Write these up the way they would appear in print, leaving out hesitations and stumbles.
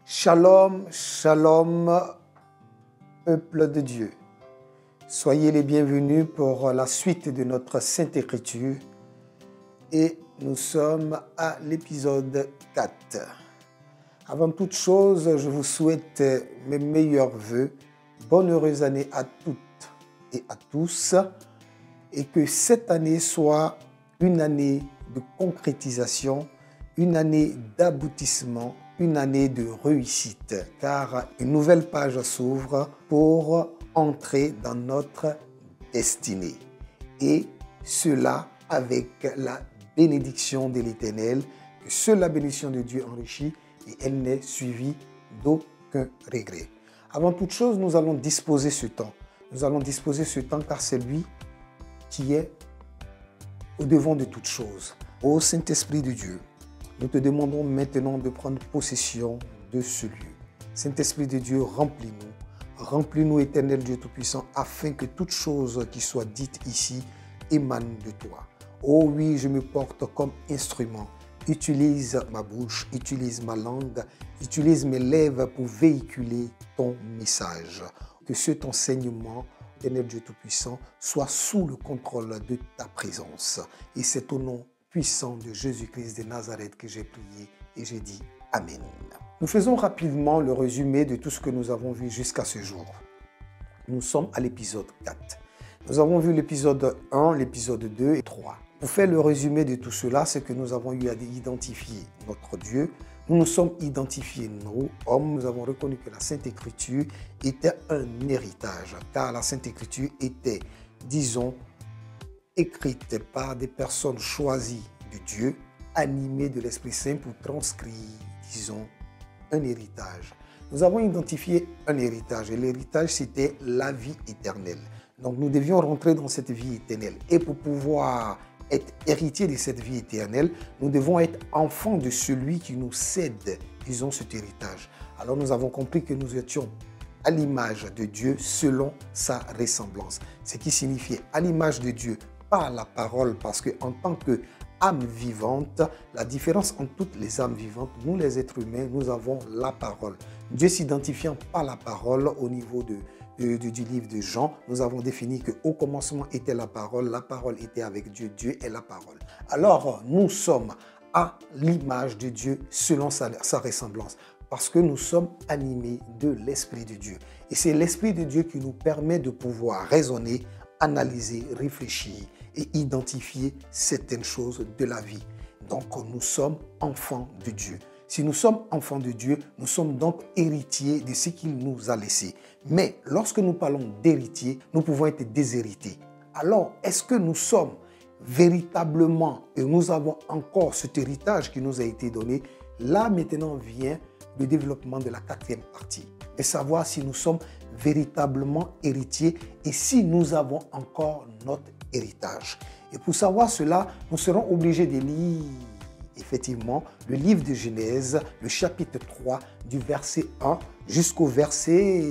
Shalom, shalom, peuple de Dieu. Soyez les bienvenus pour la suite de notre Sainte Écriture et nous sommes à l'épisode 4. Avant toute chose, je vous souhaite mes meilleurs vœux, bonne heureuse année à toutes et à tous et que cette année soit une année de concrétisation, une année d'aboutissement, une année de réussite, car une nouvelle page s'ouvre pour entrer dans notre destinée. Et cela avec la bénédiction de l'Éternel, que seule la bénédiction de Dieu enrichit et elle n'est suivie d'aucun regret. Avant toute chose, nous allons disposer ce temps. Nous allons disposer ce temps car c'est lui qui est au-devant de toutes choses. Ô Saint-Esprit de Dieu, nous te demandons maintenant de prendre possession de ce lieu. Saint-Esprit de Dieu, remplis-nous. Remplis-nous, Éternel Dieu Tout-Puissant, afin que toute chose qui soit dite ici émane de toi. Oh oui, je me porte comme instrument. Utilise ma bouche, utilise ma langue, utilise mes lèvres pour véhiculer ton message. Que cet enseignement, Éternel Dieu Tout-Puissant, soit sous le contrôle de ta présence. Et c'est au nom puissant de Jésus-Christ de Nazareth que j'ai prié et j'ai dit Amen. Nous faisons rapidement le résumé de tout ce que nous avons vu jusqu'à ce jour. Nous sommes à l'épisode 4. Nous avons vu l'épisode 1, l'épisode 2 et 3. Pour faire le résumé de tout cela, c'est que nous avons eu à identifier notre Dieu. Nous nous sommes identifiés, nous, hommes. Nous avons reconnu que la Sainte Écriture était un héritage, car la Sainte Écriture était, disons, écrite par des personnes choisies de Dieu, animées de l'Esprit Saint pour transcrire, disons, un héritage. Nous avons identifié un héritage et l'héritage c'était la vie éternelle. Donc nous devions rentrer dans cette vie éternelle et pour pouvoir être héritier de cette vie éternelle, nous devons être enfants de celui qui nous cède, disons, cet héritage. Alors nous avons compris que nous étions à l'image de Dieu selon sa ressemblance. Ce qui signifiait à l'image de Dieu par la parole, parce qu'en tant qu'âme vivante, la différence entre toutes les âmes vivantes, nous les êtres humains, nous avons la parole. Dieu s'identifiant par la parole au niveau du livre de Jean, nous avons défini qu'au commencement était la parole était avec Dieu, Dieu est la parole. Alors nous sommes à l'image de Dieu selon sa ressemblance, parce que nous sommes animés de l'Esprit de Dieu. Et c'est l'Esprit de Dieu qui nous permet de pouvoir raisonner, analyser, réfléchir et identifier certaines choses de la vie. Donc nous sommes enfants de Dieu. Si nous sommes enfants de Dieu, nous sommes donc héritiers de ce qu'il nous a laissé. Mais lorsque nous parlons d'héritiers, nous pouvons être déshérités. Alors, est-ce que nous sommes véritablement, et nous avons encore cet héritage qui nous a été donné? Là maintenant vient le développement de la quatrième partie, et savoir si nous sommes véritablement héritiers et si nous avons encore notre héritage. Et pour savoir cela, nous serons obligés de lire effectivement le livre de Genèse, le chapitre 3, du verset 1 jusqu'au verset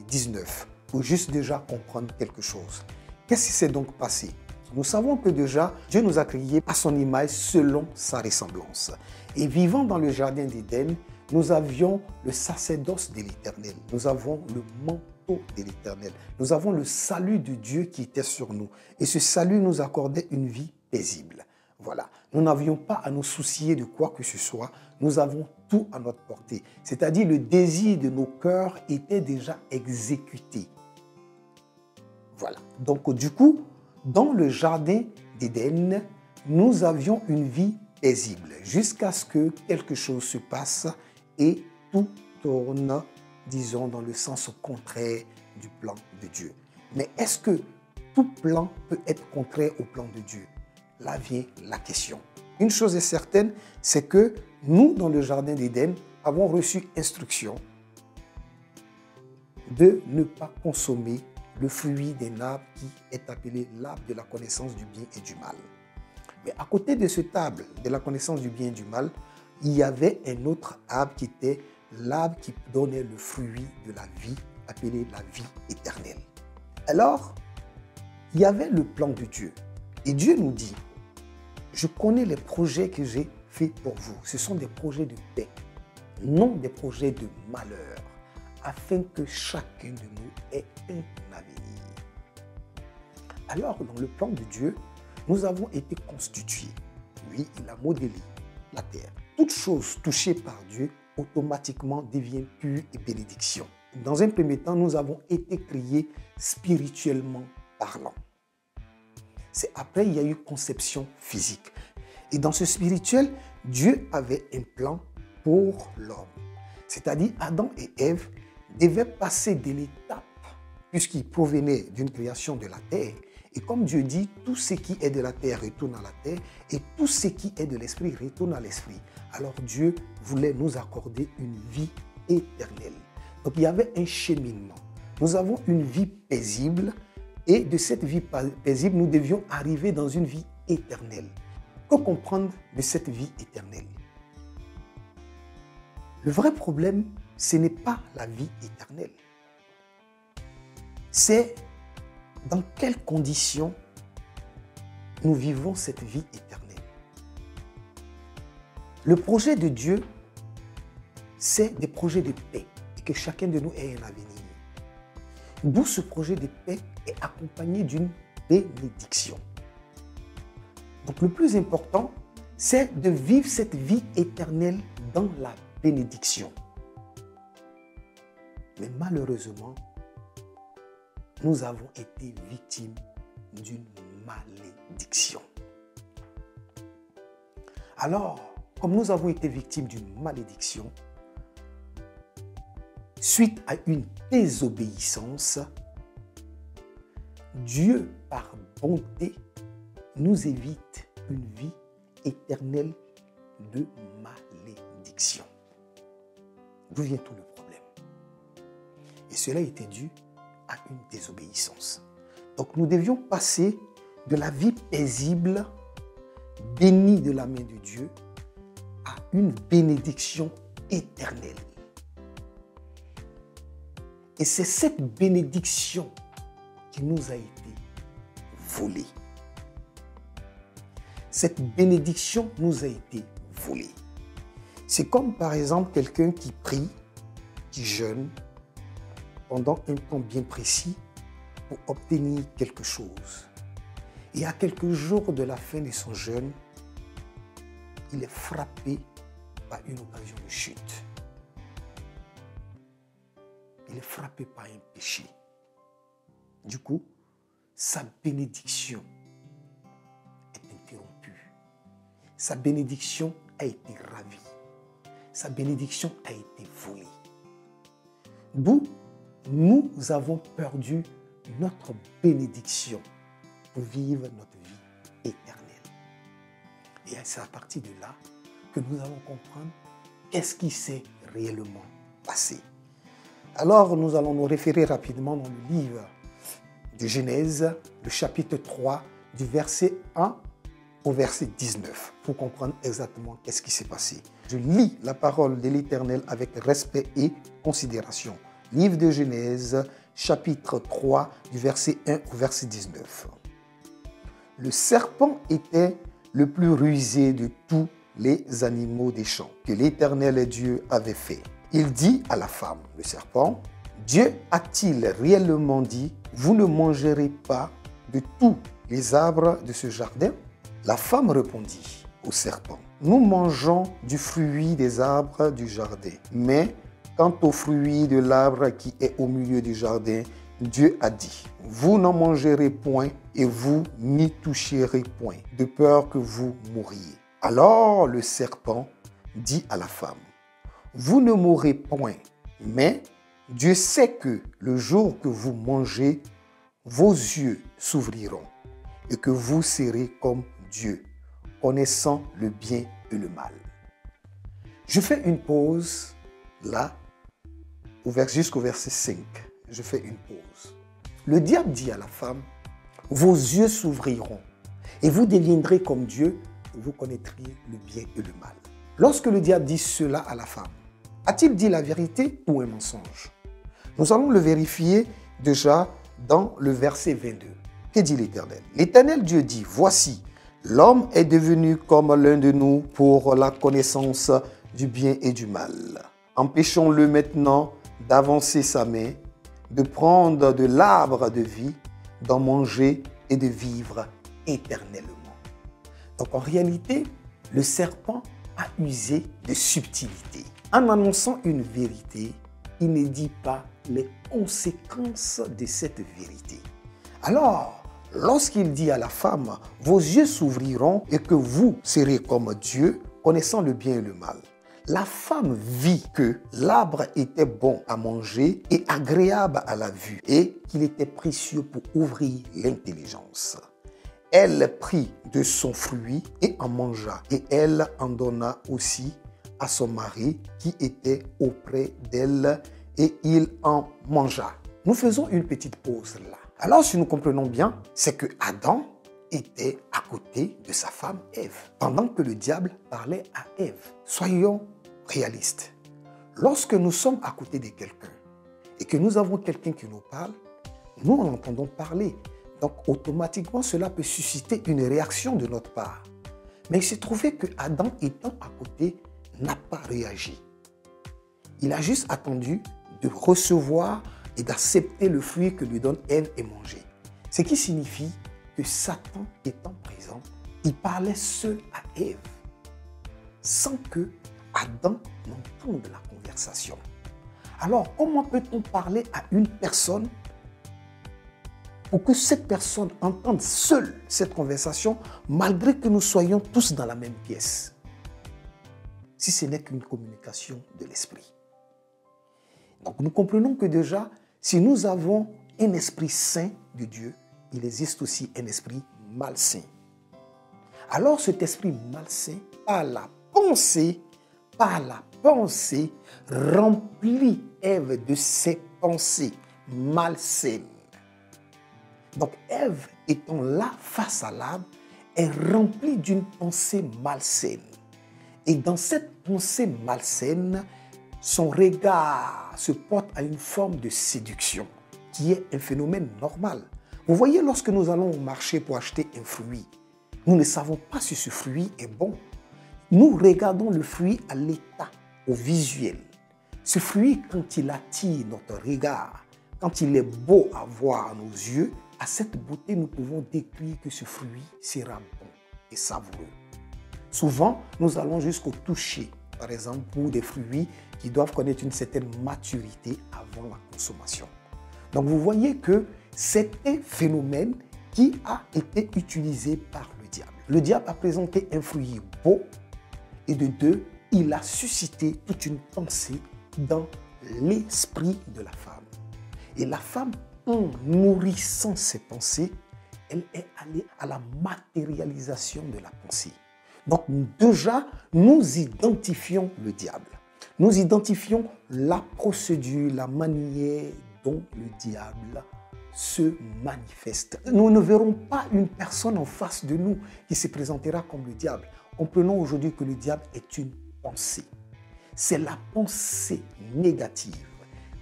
19, pour juste déjà comprendre quelque chose. Qu'est-ce qui s'est donc passé? Nous savons que déjà, Dieu nous a créés à son image selon sa ressemblance. Et vivant dans le jardin d'Éden, nous avions le sacerdoce de l'Éternel. Nous avons le manteau de l'Éternel. Nous avons le salut de Dieu qui était sur nous. Et ce salut nous accordait une vie paisible. Voilà. Nous n'avions pas à nous soucier de quoi que ce soit. Nous avons tout à notre portée. C'est-à-dire le désir de nos cœurs était déjà exécuté. Voilà. Donc du coup, dans le jardin d'Éden, nous avions une vie paisible jusqu'à ce que quelque chose se passe et tout tourne, disons, dans le sens contraire du plan de Dieu. Mais est-ce que tout plan peut être contraire au plan de Dieu? Là vient la question. Une chose est certaine, c'est que nous, dans le jardin d'Éden, avons reçu instruction de ne pas consommer le fruit d'un arbre qui est appelé l'arbre de la connaissance du bien et du mal. Mais à côté de cet arbre de la connaissance du bien et du mal, il y avait un autre arbre qui était l'arbre qui donnait le fruit de la vie, appelé la vie éternelle. Alors, il y avait le plan de Dieu. Et Dieu nous dit, je connais les projets que j'ai faits pour vous. Ce sont des projets de paix, non des projets de malheur, afin que chacun de nous ait un avenir. Alors, dans le plan de Dieu, nous avons été constitués. Lui, il a modélé la terre. Toute chose touchée par Dieu automatiquement devient pure et bénédiction. Dans un premier temps, nous avons été créés spirituellement parlant. C'est après, il y a eu conception physique. Et dans ce spirituel, Dieu avait un plan pour l'homme. C'est-à-dire, Adam et Ève devaient passer de l'étape, puisqu'ils provenaient d'une création de la terre. Et comme Dieu dit, tout ce qui est de la terre retourne à la terre, et tout ce qui est de l'esprit retourne à l'esprit. Alors Dieu voulait nous accorder une vie éternelle. Donc il y avait un cheminement. Nous avons une vie paisible, et de cette vie paisible, nous devions arriver dans une vie éternelle. Que comprendre de cette vie éternelle? Le vrai problème, ce n'est pas la vie éternelle. C'est dans quelles conditions nous vivons cette vie éternelle. Le projet de Dieu, c'est des projets de paix et que chacun de nous ait un avenir. D'où ce projet de paix est accompagné d'une bénédiction. Donc le plus important, c'est de vivre cette vie éternelle dans la bénédiction. Mais malheureusement, nous avons été victimes d'une malédiction. Alors, comme nous avons été victimes d'une malédiction, suite à une désobéissance, Dieu, par bonté, nous évite une vie éternelle de malédiction. D'où vient tout le problème? Et cela était dû à une désobéissance. Donc nous devions passer de la vie paisible, bénie de la main de Dieu, à une bénédiction éternelle. Et c'est cette bénédiction qui nous a été volée. Cette bénédiction nous a été volée. C'est comme par exemple quelqu'un qui prie, qui jeûne pendant un temps bien précis pour obtenir quelque chose. Et à quelques jours de la fin de son jeûne, il est frappé par une occasion de chute. Il est frappé par un péché. Du coup, sa bénédiction est interrompue. Sa bénédiction a été ravie. Sa bénédiction a été volée. D'où nous avons perdu notre bénédiction pour vivre notre vie éternelle. Et c'est à partir de là que nous allons comprendre qu'est-ce qui s'est réellement passé. Alors, nous allons nous référer rapidement dans le livre de Genèse, le chapitre 3, du verset 1 au verset 19, pour comprendre exactement qu'est-ce qui s'est passé. Je lis la parole de l'Éternel avec respect et considération. Livre de Genèse, chapitre 3, du verset 1 au verset 19. Le serpent était le plus rusé de tous les animaux des champs que l'Éternel Dieu avait fait. Il dit à la femme, le serpent, « Dieu a-t-il réellement dit, vous ne mangerez pas de tous les arbres de ce jardin ?» La femme répondit au serpent, « Nous mangeons du fruit des arbres du jardin, mais quant au fruit de l'arbre qui est au milieu du jardin, Dieu a dit, vous n'en mangerez point et vous n'y toucherez point, de peur que vous mouriez. » Alors le serpent dit à la femme, vous ne mourrez point, mais Dieu sait que le jour que vous mangez, vos yeux s'ouvriront et que vous serez comme Dieu, connaissant le bien et le mal. Je fais une pause là, jusqu'au verset 5. Je fais une pause. Le diable dit à la femme, vos yeux s'ouvriront et vous deviendrez comme Dieu, et vous connaîtriez le bien et le mal. Lorsque le diable dit cela à la femme, a-t-il dit la vérité ou un mensonge? Nous allons le vérifier déjà dans le verset 22. Que dit l'Éternel? L'Éternel Dieu dit, voici, l'homme est devenu comme l'un de nous pour la connaissance du bien et du mal. Empêchons-le maintenant d'avancer sa main, de prendre de l'arbre de vie, d'en manger et de vivre éternellement. Donc en réalité, le serpent a usé de subtilité. En annonçant une vérité, il ne dit pas les conséquences de cette vérité. Alors, lorsqu'il dit à la femme, « Vos yeux s'ouvriront et que vous serez comme Dieu, connaissant le bien et le mal », la femme vit que l'arbre était bon à manger et agréable à la vue et qu'il était précieux pour ouvrir l'intelligence. Elle prit de son fruit et en mangea, et elle en donna aussi à son mari qui était auprès d'elle, et il en mangea. Nous faisons une petite pause là. Alors, si nous comprenons bien, c'est que Adam était à côté de sa femme Ève, pendant que le diable parlait à Ève. Soyons réalistes. Lorsque nous sommes à côté de quelqu'un et que nous avons quelqu'un qui nous parle, nous en entendons parler. Donc, automatiquement, cela peut susciter une réaction de notre part. Mais il s'est trouvé que Adam, étant à côté, n'a pas réagi. Il a juste attendu de recevoir et d'accepter le fruit que lui donne Ève et manger. Ce qui signifie que Satan étant présent, il parlait seul à Ève, sans que Adam n'entende la conversation. Alors, comment peut-on parler à une personne pour que cette personne entende seule cette conversation, malgré que nous soyons tous dans la même pièce, si ce n'est qu'une communication de l'esprit? Donc nous comprenons que déjà, si nous avons un esprit saint de Dieu, il existe aussi un esprit malsain. Alors cet esprit malsain, par la pensée, remplit Ève de ses pensées malsaines. Donc Ève, étant là face à l'arbre, est remplie d'une pensée malsaine. Et dans cette pensée malsaine, son regard se porte à une forme de séduction, qui est un phénomène normal. Vous voyez, lorsque nous allons au marché pour acheter un fruit, nous ne savons pas si ce fruit est bon. Nous regardons le fruit à l'état, au visuel. Ce fruit, quand il attire notre regard, quand il est beau à voir à nos yeux, à cette beauté, nous pouvons décrire que ce fruit sera bon et savoureux. Souvent, nous allons jusqu'au toucher, par exemple, pour des fruits qui doivent connaître une certaine maturité avant la consommation. Donc, vous voyez que c'est un phénomène qui a été utilisé par le diable. Le diable a présenté un fruit beau et de deux, il a suscité toute une pensée dans l'esprit de la femme. Et la femme, en nourrissant ses pensées, elle est allée à la matérialisation de la pensée. Donc déjà, nous identifions le diable. Nous identifions la procédure, la manière dont le diable se manifeste. Nous ne verrons pas une personne en face de nous qui se présentera comme le diable. Comprenons aujourd'hui que le diable est une pensée. C'est la pensée négative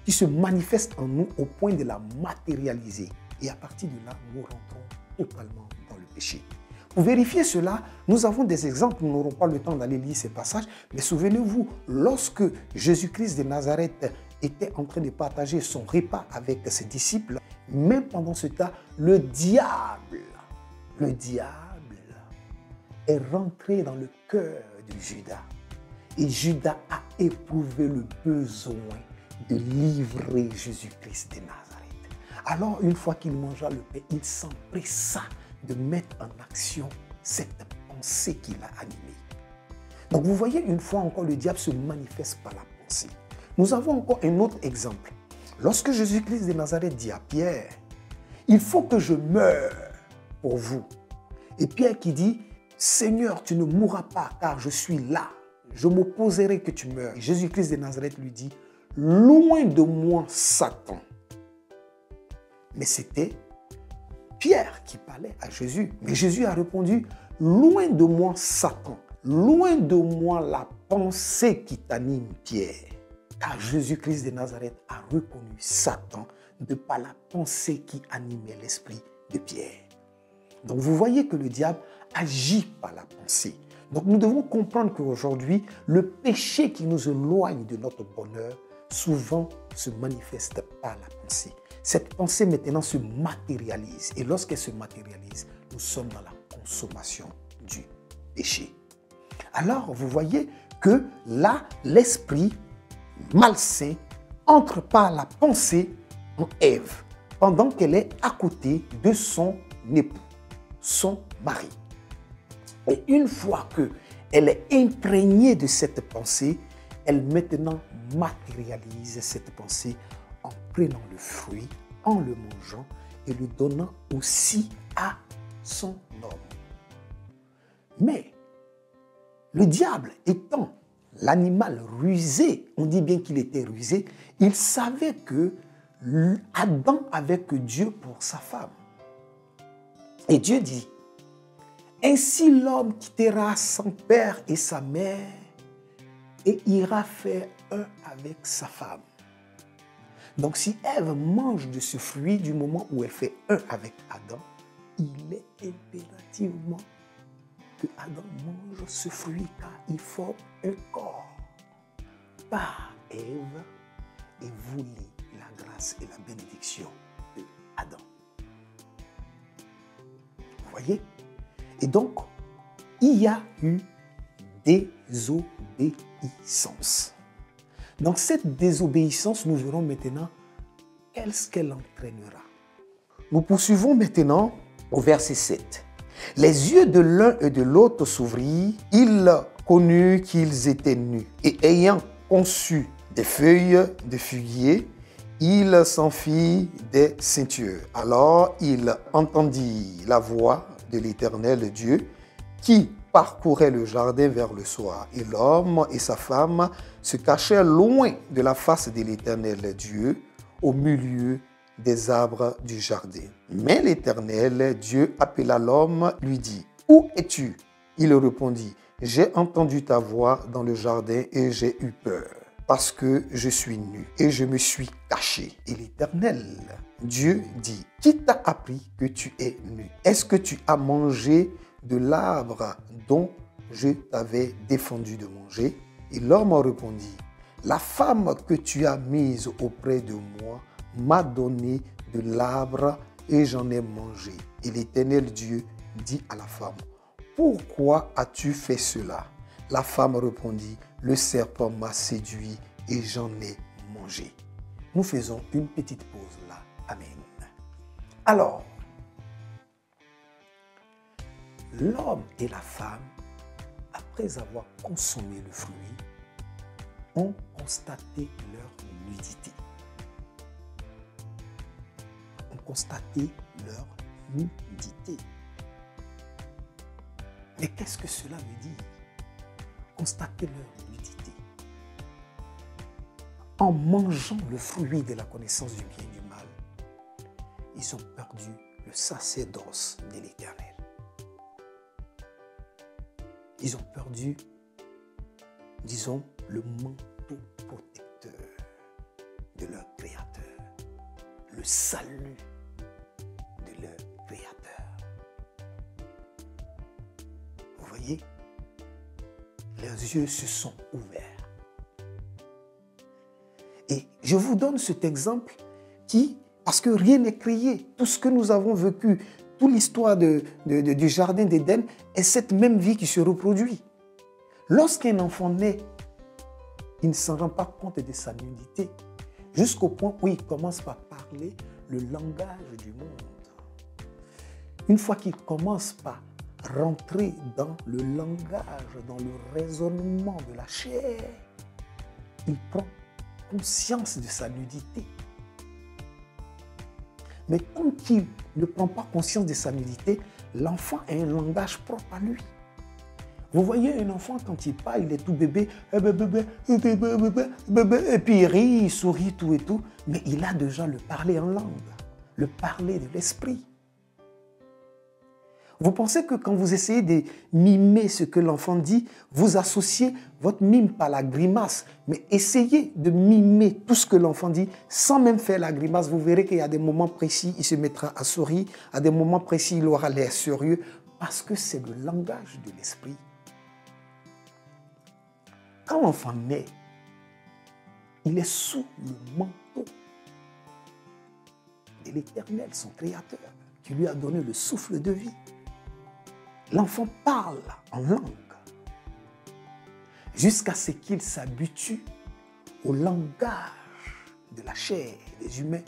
qui se manifeste en nous au point de la matérialiser. Et à partir de là, nous rentrons totalement dans le péché. Pour vérifier cela, nous avons des exemples. Nous n'aurons pas le temps d'aller lire ces passages. Mais souvenez-vous, lorsque Jésus-Christ de Nazareth était en train de partager son repas avec ses disciples, même pendant ce temps, le diable est rentré dans le cœur de Judas. Et Judas a éprouvé le besoin de livrer Jésus-Christ de Nazareth. Alors, une fois qu'il mangea le pain, il s'empressa de mettre en action cette pensée qu'il a animée. Donc, vous voyez, une fois encore, le diable se manifeste par la pensée. Nous avons encore un autre exemple. Lorsque Jésus-Christ de Nazareth dit à Pierre, « Il faut que je meure pour vous. » Et Pierre qui dit, « Seigneur, tu ne mourras pas, car je suis là. Je m'opposerai que tu meurs. » Jésus-Christ de Nazareth lui dit, « Loin de moi, Satan. » Mais c'était Pierre qui parlait à Jésus. Mais Jésus a répondu, « Loin de moi, Satan. Loin de moi la pensée qui t'anime, Pierre. » Car Jésus-Christ de Nazareth a reconnu Satan de par la pensée qui animait l'esprit de Pierre. Donc vous voyez que le diable agit par la pensée. Donc nous devons comprendre qu'aujourd'hui, le péché qui nous éloigne de notre bonheur, souvent se manifeste par la pensée. Cette pensée maintenant se matérialise. Et lorsqu'elle se matérialise, nous sommes dans la consommation du péché. Alors, vous voyez que là, l'esprit malsain entre par la pensée en Ève, pendant qu'elle est à côté de son époux, son mari. Et une fois qu'elle est imprégnée de cette pensée, elle maintenant matérialise cette pensée en prenant le fruit, en le mangeant et le donnant aussi à son homme. Mais le diable étant l'animal rusé, on dit bien qu'il était rusé, il savait que Adam avait que Dieu pour sa femme. Et Dieu dit, ainsi l'homme quittera son père et sa mère et ira faire un avec sa femme. Donc si Ève mange de ce fruit du moment où elle fait un avec Adam, il est impérativement que Adam mange ce fruit car il forme un corps par Ève et voulait la grâce et la bénédiction de Adam. Vous voyez? Et donc, il y a eu désobéissance. Donc cette désobéissance, nous verrons maintenant qu'est-ce qu'elle entraînera. Nous poursuivons maintenant au verset 7. Les yeux de l'un et de l'autre s'ouvrirent, ils connurent qu'ils étaient nus. Et ayant conçu des feuilles de figuier, ils s'en firent des ceintures. Alors il entendit la voix de l'Éternel Dieu qui parcourait le jardin vers le soir. Et l'homme et sa femme se cachèrent loin de la face de l'Éternel Dieu, au milieu des arbres du jardin. Mais l'Éternel Dieu appela l'homme, lui dit, « Où es-tu » Il répondit, « J'ai entendu ta voix dans le jardin et j'ai eu peur, parce que je suis nu et je me suis caché. » Et l'Éternel Dieu dit, « Qui t'a appris que tu es nu? Est-ce que tu as mangé de l'arbre dont je t'avais défendu de manger? » Et l'homme répondit, « La femme que tu as mise auprès de moi m'a donné de l'arbre et j'en ai mangé. » Et l'Éternel Dieu dit à la femme, « Pourquoi as-tu fait cela? » La femme répondit, « Le serpent m'a séduit et j'en ai mangé. » Nous faisons une petite pause là. Amen. Alors, l'homme et la femme, après avoir consommé le fruit, ont constaté leur nudité. Constater leur nudité. Mais qu'est-ce que cela veut dire? Constater leur nudité. En mangeant le fruit de la connaissance du bien et du mal, ils ont perdu le sacerdoce de l'Éternel. Ils ont perdu, disons, le manteau protecteur de leur Créateur, le salut de leur Créateur. Vous voyez, leurs yeux se sont ouverts. Et je vous donne cet exemple parce que rien n'est créé. Tout ce que nous avons vécu, toute l'histoire du jardin d'Éden est cette même vie qui se reproduit. Lorsqu'un enfant naît, il ne s'en rend pas compte de sa nudité, jusqu'au point où il commence par parler le langage du monde. Une fois qu'il commence par rentrer dans le langage, dans le raisonnement de la chair, il prend conscience de sa nudité. Mais tant qu'il ne prend pas conscience de sa nudité, l'enfant a un langage propre à lui. Vous voyez un enfant, quand il parle, il est tout bébé, et puis il rit, il sourit, tout et tout, mais il a déjà le parler en langue, le parler de l'esprit. Vous pensez que quand vous essayez de mimer ce que l'enfant dit, vous associez votre mime par la grimace, mais essayez de mimer tout ce que l'enfant dit sans même faire la grimace. Vous verrez qu'il y a des moments précis, il se mettra à sourire, à des moments précis, il aura l'air sérieux, parce que c'est le langage de l'esprit quand l'enfant naît, il est sous le manteau de l'Éternel, son Créateur, qui lui a donné le souffle de vie. L'enfant parle en langue jusqu'à ce qu'il s'habitue au langage de la chair des humains.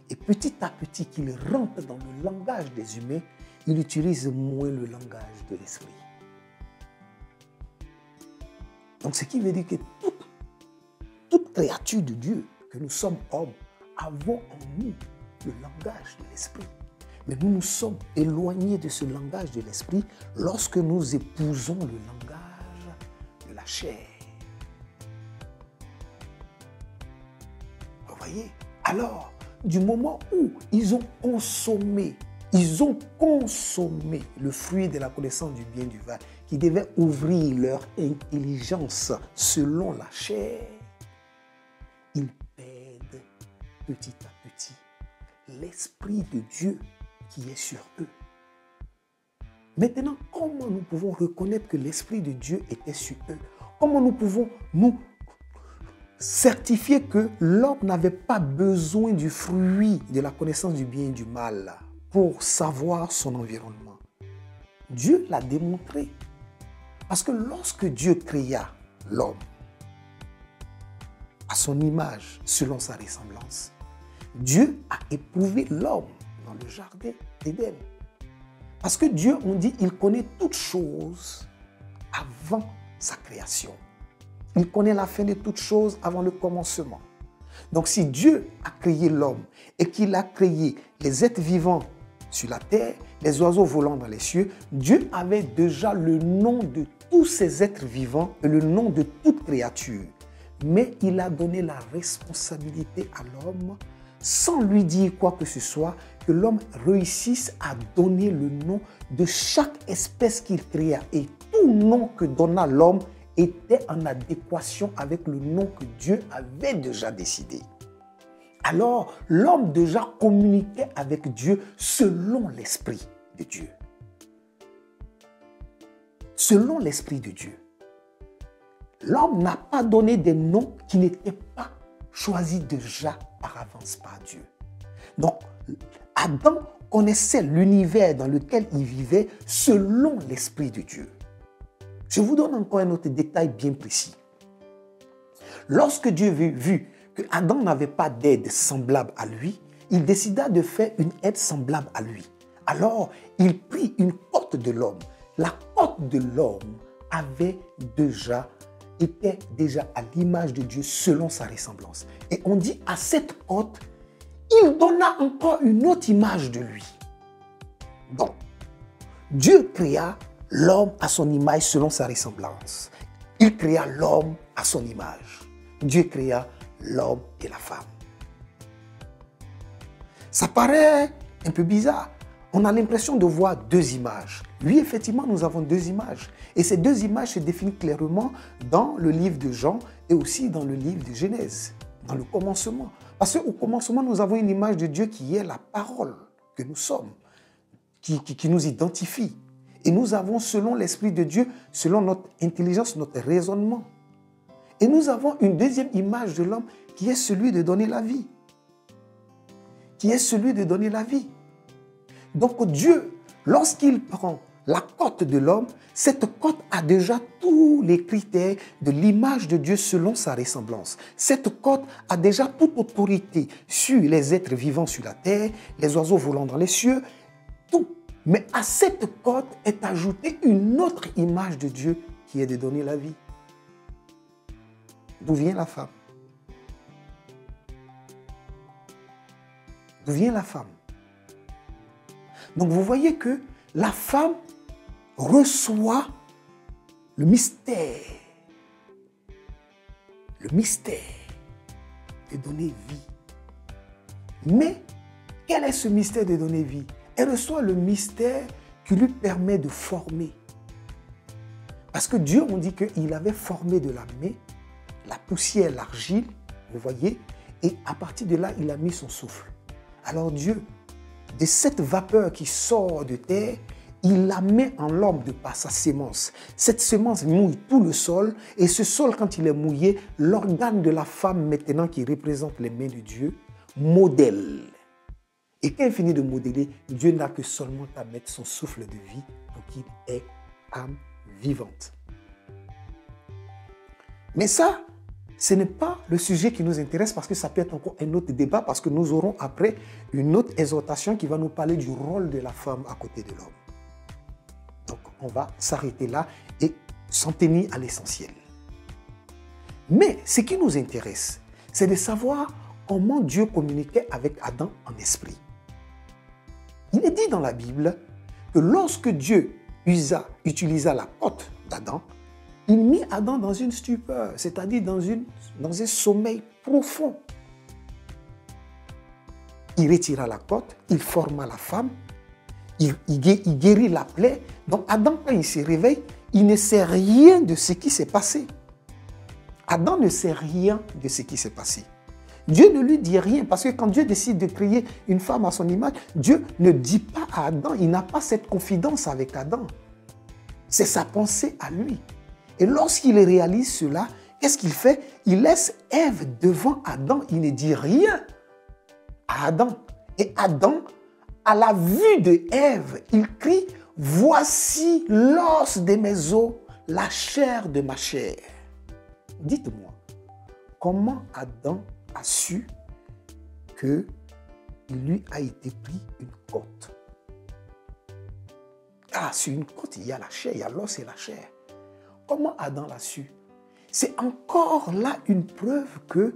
Et petit à petit qu'il rentre dans le langage des humains, il utilise moins le langage de l'esprit. Donc ce qui veut dire que toute créature de Dieu, que nous sommes hommes, avons en nous le langage de l'esprit. Mais nous nous sommes éloignés de ce langage de l'esprit lorsque nous épousons le langage de la chair. Vous voyez? Alors, du moment où ils ont consommé le fruit de la connaissance du bien et du mal, qui devait ouvrir leur intelligence selon la chair, ils perdent petit à petit l'Esprit de Dieu qui est sur eux. Maintenant, comment nous pouvons reconnaître que l'Esprit de Dieu était sur eux? Comment nous pouvons nous certifier que l'homme n'avait pas besoin du fruit de la connaissance du bien et du mal pour savoir son environnement? Dieu l'a démontré. Parce que lorsque Dieu créa l'homme à son image, selon sa ressemblance, Dieu a éprouvé l'homme dans le jardin d'Éden. Parce que Dieu, on dit, il connaît toutes choses avant sa création. Il connaît la fin de toutes choses avant le commencement. Donc si Dieu a créé l'homme et qu'il a créé les êtres vivants sur la terre, les oiseaux volants dans les cieux, Dieu avait déjà le nom de tous ces êtres vivants et le nom de toute créature. Mais il a donné la responsabilité à l'homme, sans lui dire quoi que ce soit, que l'homme réussisse à donner le nom de chaque espèce qu'il créa. Et tout nom que donna l'homme était en adéquation avec le nom que Dieu avait déjà décidé. Alors, l'homme déjà communiquait avec Dieu selon l'Esprit de Dieu. Selon l'Esprit de Dieu. L'homme n'a pas donné des noms qui n'étaient pas choisis déjà par avance par Dieu. Donc, Adam connaissait l'univers dans lequel il vivait selon l'Esprit de Dieu. Je vous donne encore un autre détail bien précis. Lorsque Dieu vu que Adam n'avait pas d'aide semblable à lui, il décida de faire une aide semblable à lui. Alors, il prit une côte de l'homme. La côte de l'homme était déjà à l'image de Dieu selon sa ressemblance. Et on dit à cette côte, il donna encore une autre image de lui. Donc, Dieu créa l'homme à son image selon sa ressemblance. Il créa l'homme à son image. Dieu créa l'homme et la femme. Ça paraît un peu bizarre. On a l'impression de voir deux images. Oui, effectivement, nous avons deux images. Et ces deux images se définissent clairement dans le livre de Jean et aussi dans le livre de Genèse, dans le commencement. Parce qu'au commencement, nous avons une image de Dieu qui est la parole que nous sommes, qui nous identifie. Et nous avons, selon l'Esprit de Dieu, selon notre intelligence, notre raisonnement. Et nous avons une deuxième image de l'homme qui est celui de donner la vie. Qui est celui de donner la vie. Donc Dieu, lorsqu'il prend la côte de l'homme, cette côte a déjà tous les critères de l'image de Dieu selon sa ressemblance. Cette côte a déjà toute autorité sur les êtres vivants sur la terre, les oiseaux volants dans les cieux, tout. Mais à cette côte est ajoutée une autre image de Dieu qui est de donner la vie. D'où vient la femme? D'où vient la femme? Donc vous voyez que la femme reçoit le mystère de donner vie. Mais quel est ce mystère de donner vie? Elle reçoit le mystère qui lui permet de former. Parce que Dieu, on dit qu'il avait formé de la main la poussière, l'argile, vous voyez, et à partir de là, il a mis son souffle. Alors Dieu, de cette vapeur qui sort de terre, il la met en l'homme de par sa sémence. Cette sémence mouille tout le sol et ce sol, quand il est mouillé, l'organe de la femme maintenant qui représente les mains de Dieu, modèle. Et quand il finit de modeler, Dieu n'a que seulement qu'à mettre son souffle de vie pour qu'il ait âme vivante. Mais ça, ce n'est pas le sujet qui nous intéresse parce que ça peut être encore un autre débat parce que nous aurons après une autre exhortation qui va nous parler du rôle de la femme à côté de l'homme. Donc, on va s'arrêter là et s'en tenir à l'essentiel. Mais ce qui nous intéresse, c'est de savoir comment Dieu communiquait avec Adam en esprit. Il est dit dans la Bible que lorsque Dieu utilisa la côte d'Adam, il mit Adam dans une stupeur, c'est-à-dire dans un sommeil profond. Il retira la côte, il forma la femme, il guérit la plaie. Donc Adam, quand il se réveille, il ne sait rien de ce qui s'est passé. Adam ne sait rien de ce qui s'est passé. Dieu ne lui dit rien parce que quand Dieu décide de créer une femme à son image, Dieu ne dit pas à Adam, il n'a pas cette confidence avec Adam. C'est sa pensée à lui. Et lorsqu'il réalise cela, qu'est-ce qu'il fait? Il laisse Ève devant Adam, il ne dit rien à Adam. Et Adam, à la vue de Ève, il crie « Voici l'os de mes os, la chair de ma chair. » Dites-moi, comment Adam a su qu'il lui a été pris une côte? Ah, sur une côte, il y a la chair, il y a l'os et la chair. Comment Adam l'a su? C'est encore là une preuve que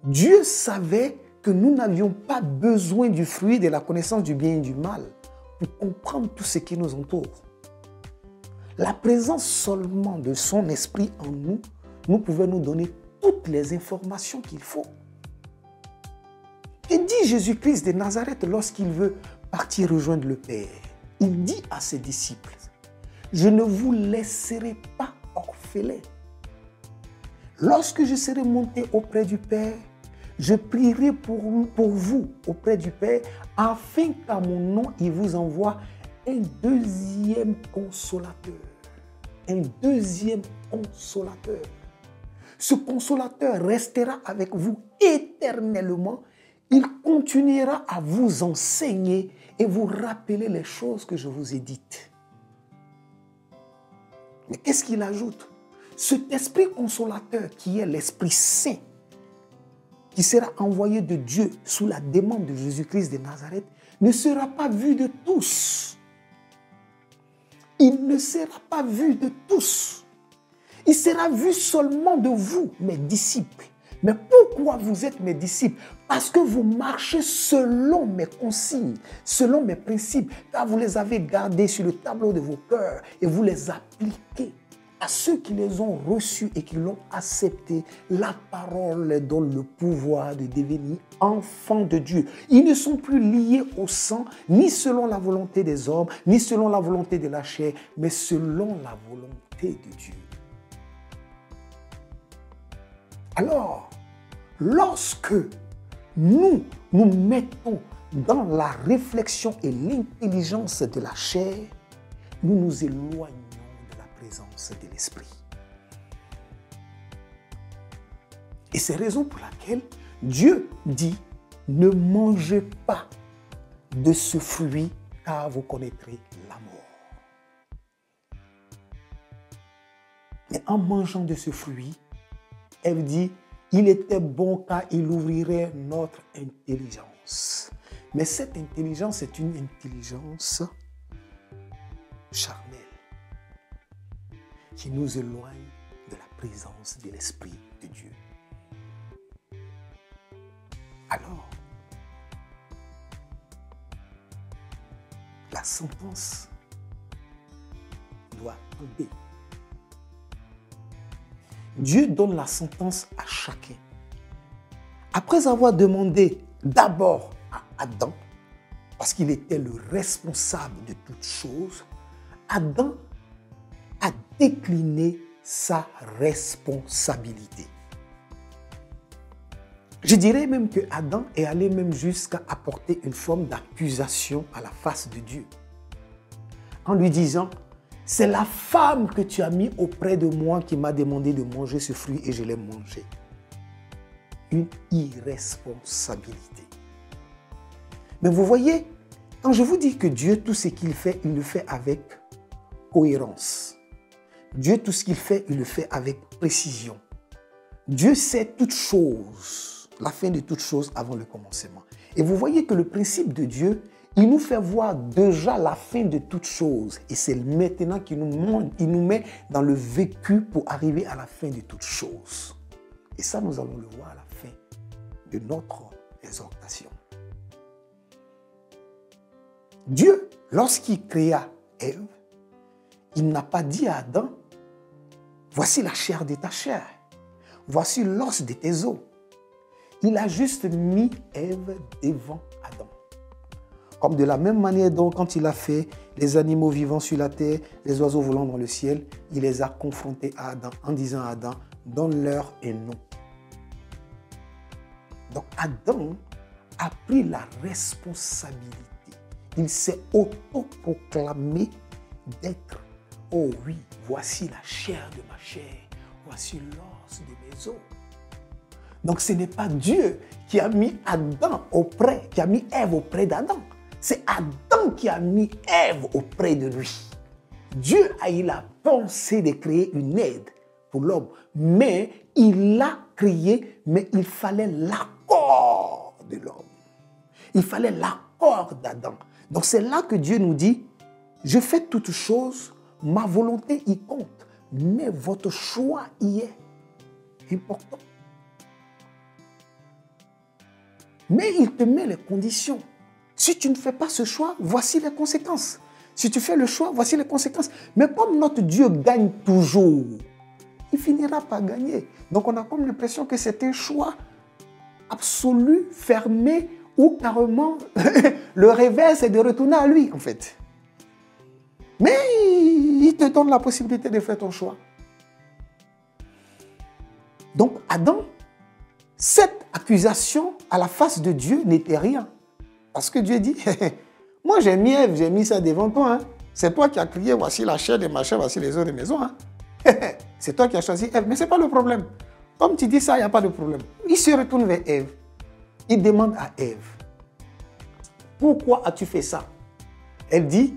Dieu savait que nous n'avions pas besoin du fruit de la connaissance du bien et du mal pour comprendre tout ce qui nous entoure. La présence seulement de son esprit en nous pouvait nous donner toutes les informations qu'il faut. Et dit Jésus-Christ de Nazareth lorsqu'il veut partir rejoindre le Père? Il dit à ses disciples, « Je ne vous laisserai pas orphelins. Lorsque je serai monté auprès du Père, je prierai pour vous auprès du Père, afin qu'à mon nom, il vous envoie un deuxième consolateur. » Un deuxième consolateur. Ce consolateur restera avec vous éternellement. Il continuera à vous enseigner et vous rappeler les choses que je vous ai dites. Mais qu'est-ce qu'il ajoute? Cet esprit consolateur qui est l'Esprit Saint, qui sera envoyé de Dieu sous la demande de Jésus-Christ de Nazareth, ne sera pas vu de tous. Il ne sera pas vu de tous. Il sera vu seulement de vous, mes disciples. Mais pourquoi vous êtes mes disciples? Parce que vous marchez selon mes consignes, selon mes principes, car vous les avez gardés sur le tableau de vos cœurs et vous les appliquez. À ceux qui les ont reçus et qui l'ont accepté, la parole leur donne le pouvoir de devenir enfants de Dieu. Ils ne sont plus liés au sang, ni selon la volonté des hommes, ni selon la volonté de la chair, mais selon la volonté de Dieu. Alors, lorsque nous nous mettons dans la réflexion et l'intelligence de la chair, nous nous éloignons de la présence de l'esprit. Et c'est la raison pour laquelle Dieu dit, ne mangez pas de ce fruit, car vous connaîtrez la mort. Mais en mangeant de ce fruit, elle dit, il était bon car il ouvrirait notre intelligence. Mais cette intelligence est une intelligence charnelle qui nous éloigne de la présence de l'Esprit de Dieu. Alors, la sentence doit tomber. Dieu donne la sentence à chacun. Après avoir demandé d'abord à Adam, parce qu'il était le responsable de toutes choses, Adam a décliné sa responsabilité. Je dirais même que Adam est allé même jusqu'à apporter une forme d'accusation à la face de Dieu. en lui disant, c'est la femme que tu as mis auprès de moi qui m'a demandé de manger ce fruit et je l'ai mangé. Une irresponsabilité. Mais vous voyez, quand je vous dis que Dieu, tout ce qu'il fait, il le fait avec cohérence. Dieu, tout ce qu'il fait, il le fait avec précision. Dieu sait toutes choses, la fin de toutes choses avant le commencement. Et vous voyez que le principe de Dieu, il nous fait voir déjà la fin de toutes choses. Et c'est maintenant qu'il nous met dans le vécu pour arriver à la fin de toutes choses. Et ça, nous allons le voir à la fin de notre exhortation. Dieu, lorsqu'il créa Ève, il n'a pas dit à Adam, voici la chair de ta chair, voici l'os de tes os. Il a juste mis Ève devant Adam. Comme de la même manière dont quand il a fait les animaux vivants sur la terre, les oiseaux volant dans le ciel, il les a confrontés à Adam en disant à Adam, donne-leur un nom. Donc Adam a pris la responsabilité. Il s'est autoproclamé d'être, oh oui, voici la chair de ma chair, voici l'os de mes os. Donc ce n'est pas Dieu qui a mis Ève auprès d'Adam. C'est Adam qui a mis Ève auprès de lui. Dieu a eu la pensée de créer une aide pour l'homme, mais il l'a créé, mais il fallait l'accord de l'homme. Il fallait l'accord d'Adam. Donc c'est là que Dieu nous dit, je fais toutes choses, ma volonté y compte, mais votre choix y est important. Mais il te met les conditions. Si tu ne fais pas ce choix, voici les conséquences. Si tu fais le choix, voici les conséquences. Mais comme notre Dieu gagne toujours, il finira par gagner. Donc on a comme l'impression que c'est un choix absolu, fermé, ou carrément le réveil, c'est de retourner à lui, en fait. Mais il te donne la possibilité de faire ton choix. Donc Adam, cette accusation à la face de Dieu n'était rien. Parce que Dieu dit, moi j'ai mis Ève, j'ai mis ça devant toi. Hein. C'est toi qui as crié, voici la chair de ma chair, voici les os de mes os. Hein. C'est toi qui as choisi Ève, mais ce n'est pas le problème. Comme tu dis ça, il n'y a pas de problème. Il se retourne vers Ève. Il demande à Ève, pourquoi as-tu fait ça? Elle dit,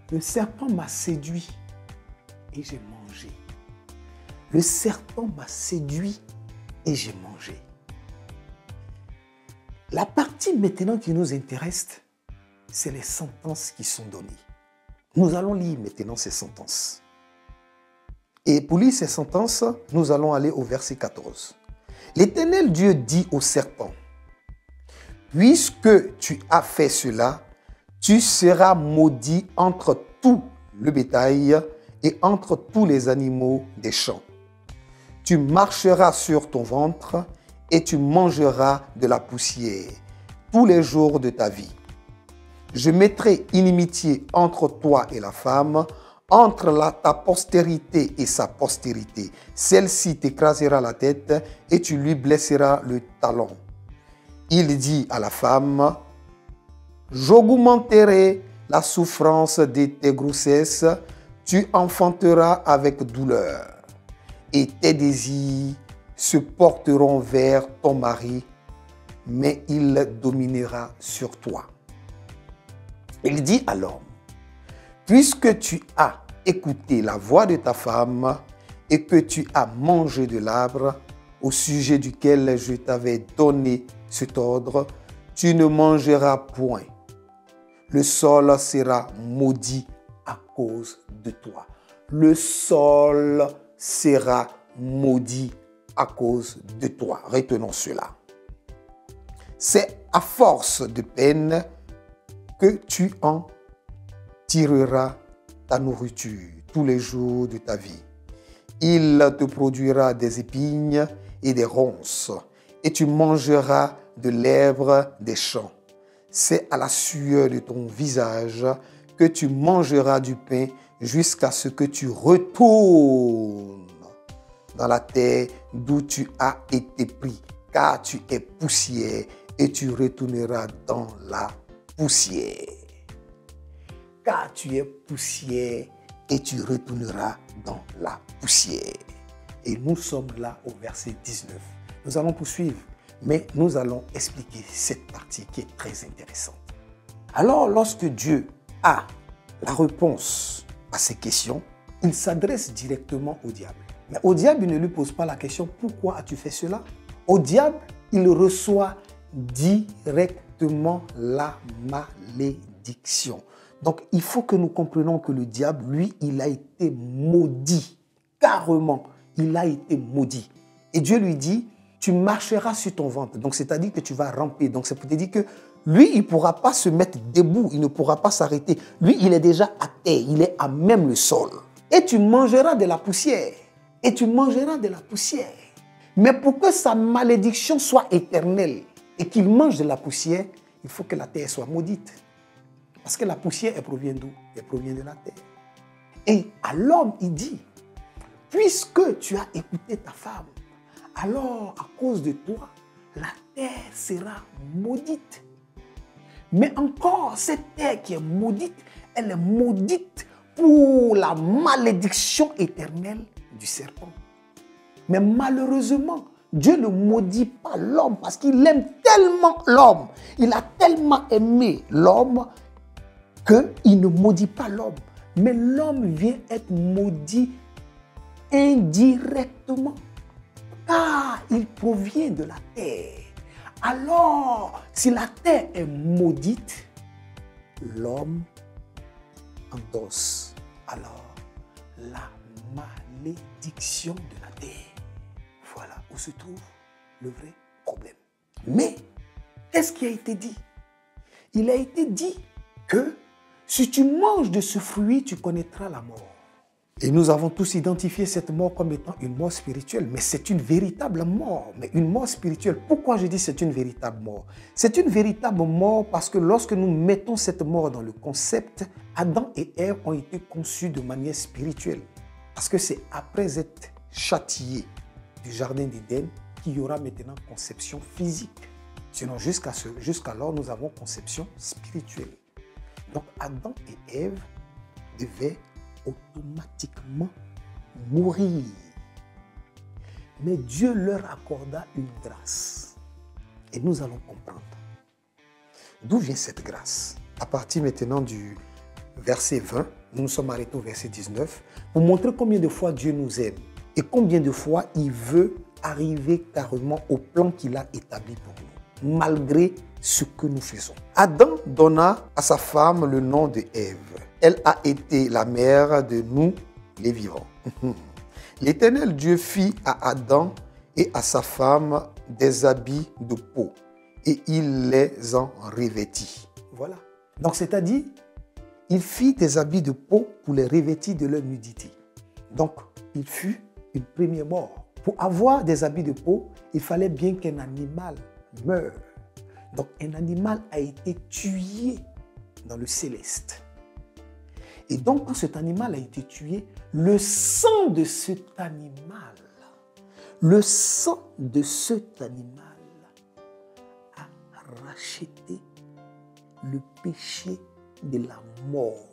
le serpent m'a séduit et j'ai mangé. Le serpent m'a séduit et j'ai mangé. La partie maintenant qui nous intéresse, c'est les sentences qui sont données. Nous allons lire maintenant ces sentences. Et pour lire ces sentences, nous allons aller au verset 14. L'Éternel Dieu dit au serpent, puisque tu as fait cela, tu seras maudit entre tout le bétail et entre tous les animaux des champs. Tu marcheras sur ton ventre et tu mangeras de la poussière tous les jours de ta vie. Je mettrai inimitié entre toi et la femme, entre ta postérité et sa postérité. Celle-ci t'écrasera la tête et tu lui blesseras le talon. Il dit à la femme, j'augmenterai la souffrance de tes grossesses, tu enfanteras avec douleur, et tes désirs se porteront vers ton mari, mais il dominera sur toi. Il dit à l'homme, puisque tu as écouté la voix de ta femme et que tu as mangé de l'arbre au sujet duquel je t'avais donné cet ordre, tu ne mangeras point. Le sol sera maudit à cause de toi. Le sol sera maudit à cause de toi. Retenons cela. C'est à force de peine que tu en tireras ta nourriture tous les jours de ta vie. Il te produira des épines et des ronces, et tu mangeras de l'herbe des champs. C'est à la sueur de ton visage que tu mangeras du pain jusqu'à ce que tu retournes dans la terre d'où tu as été pris, car tu es poussière et tu retourneras dans la poussière. car tu es poussière et tu retourneras dans la poussière. Et nous sommes là au verset 19. Nous allons poursuivre, mais nous allons expliquer cette partie qui est très intéressante. Alors, lorsque Dieu a la réponse à ces questions, il s'adresse directement au diable. Mais au diable, il ne lui pose pas la question « Pourquoi as-tu fait cela ?» Au diable, il reçoit directement la malédiction. Donc, il faut que nous comprenions que le diable, lui, il a été maudit. Carrément, il a été maudit. Et Dieu lui dit, tu marcheras sur ton ventre. Donc, c'est-à-dire que tu vas ramper. Donc, c'est pour te dire que lui, il ne pourra pas se mettre debout. Il ne pourra pas s'arrêter. Lui, il est déjà à terre. Il est à même le sol. Et tu mangeras de la poussière. Et tu mangeras de la poussière. Mais pour que sa malédiction soit éternelle et qu'il mange de la poussière, il faut que la terre soit maudite. Parce que la poussière, elle provient d'où? Elle provient de la terre. Et à l'homme, il dit, puisque tu as écouté ta femme, alors à cause de toi, la terre sera maudite. Mais encore, cette terre qui est maudite, elle est maudite pour la malédiction éternelle du serpent. Mais malheureusement, Dieu ne maudit pas l'homme parce qu'il aime tellement l'homme. Il a tellement aimé l'homme qu'il ne maudit pas l'homme. Mais l'homme vient être maudit indirectement. Car il provient de la terre. Alors, si la terre est maudite, l'homme endosse alors la malédiction de la terre. Voilà où se trouve le vrai problème. Mais, qu'est-ce qui a été dit? Il a été dit que si tu manges de ce fruit, tu connaîtras la mort. Et nous avons tous identifié cette mort comme étant une mort spirituelle, mais c'est une véritable mort, mais une mort spirituelle. Pourquoi je dis c'est une véritable mort? C'est une véritable mort parce que lorsque nous mettons cette mort dans le concept, Adam et Ève ont été conçus de manière spirituelle. Parce que c'est après être châtiés du jardin d'Éden qu'il y aura maintenant conception physique. Sinon, jusqu'alors, nous avons conception spirituelle. Donc, Adam et Ève devaient automatiquement mourir. Mais Dieu leur accorda une grâce. Et nous allons comprendre. D'où vient cette grâce? À partir maintenant du verset 20, nous nous sommes arrêtés au verset 19, pour montrer combien de fois Dieu nous aime et combien de fois il veut arriver carrément au plan qu'il a établi pour nous, malgré ce que nous faisons. Adam donna à sa femme le nom de Ève. Elle a été la mère de nous, les vivants. L'Éternel Dieu fit à Adam et à sa femme des habits de peau et il les en revêtit. Voilà. Donc, c'est-à-dire, il fit des habits de peau pour les revêtir de leur nudité. Donc, il fut une première mort. Pour avoir des habits de peau, il fallait bien qu'un animal meure. Donc, un animal a été tué dans le céleste. Et donc, quand cet animal a été tué, le sang de cet animal a racheté le péché de la mort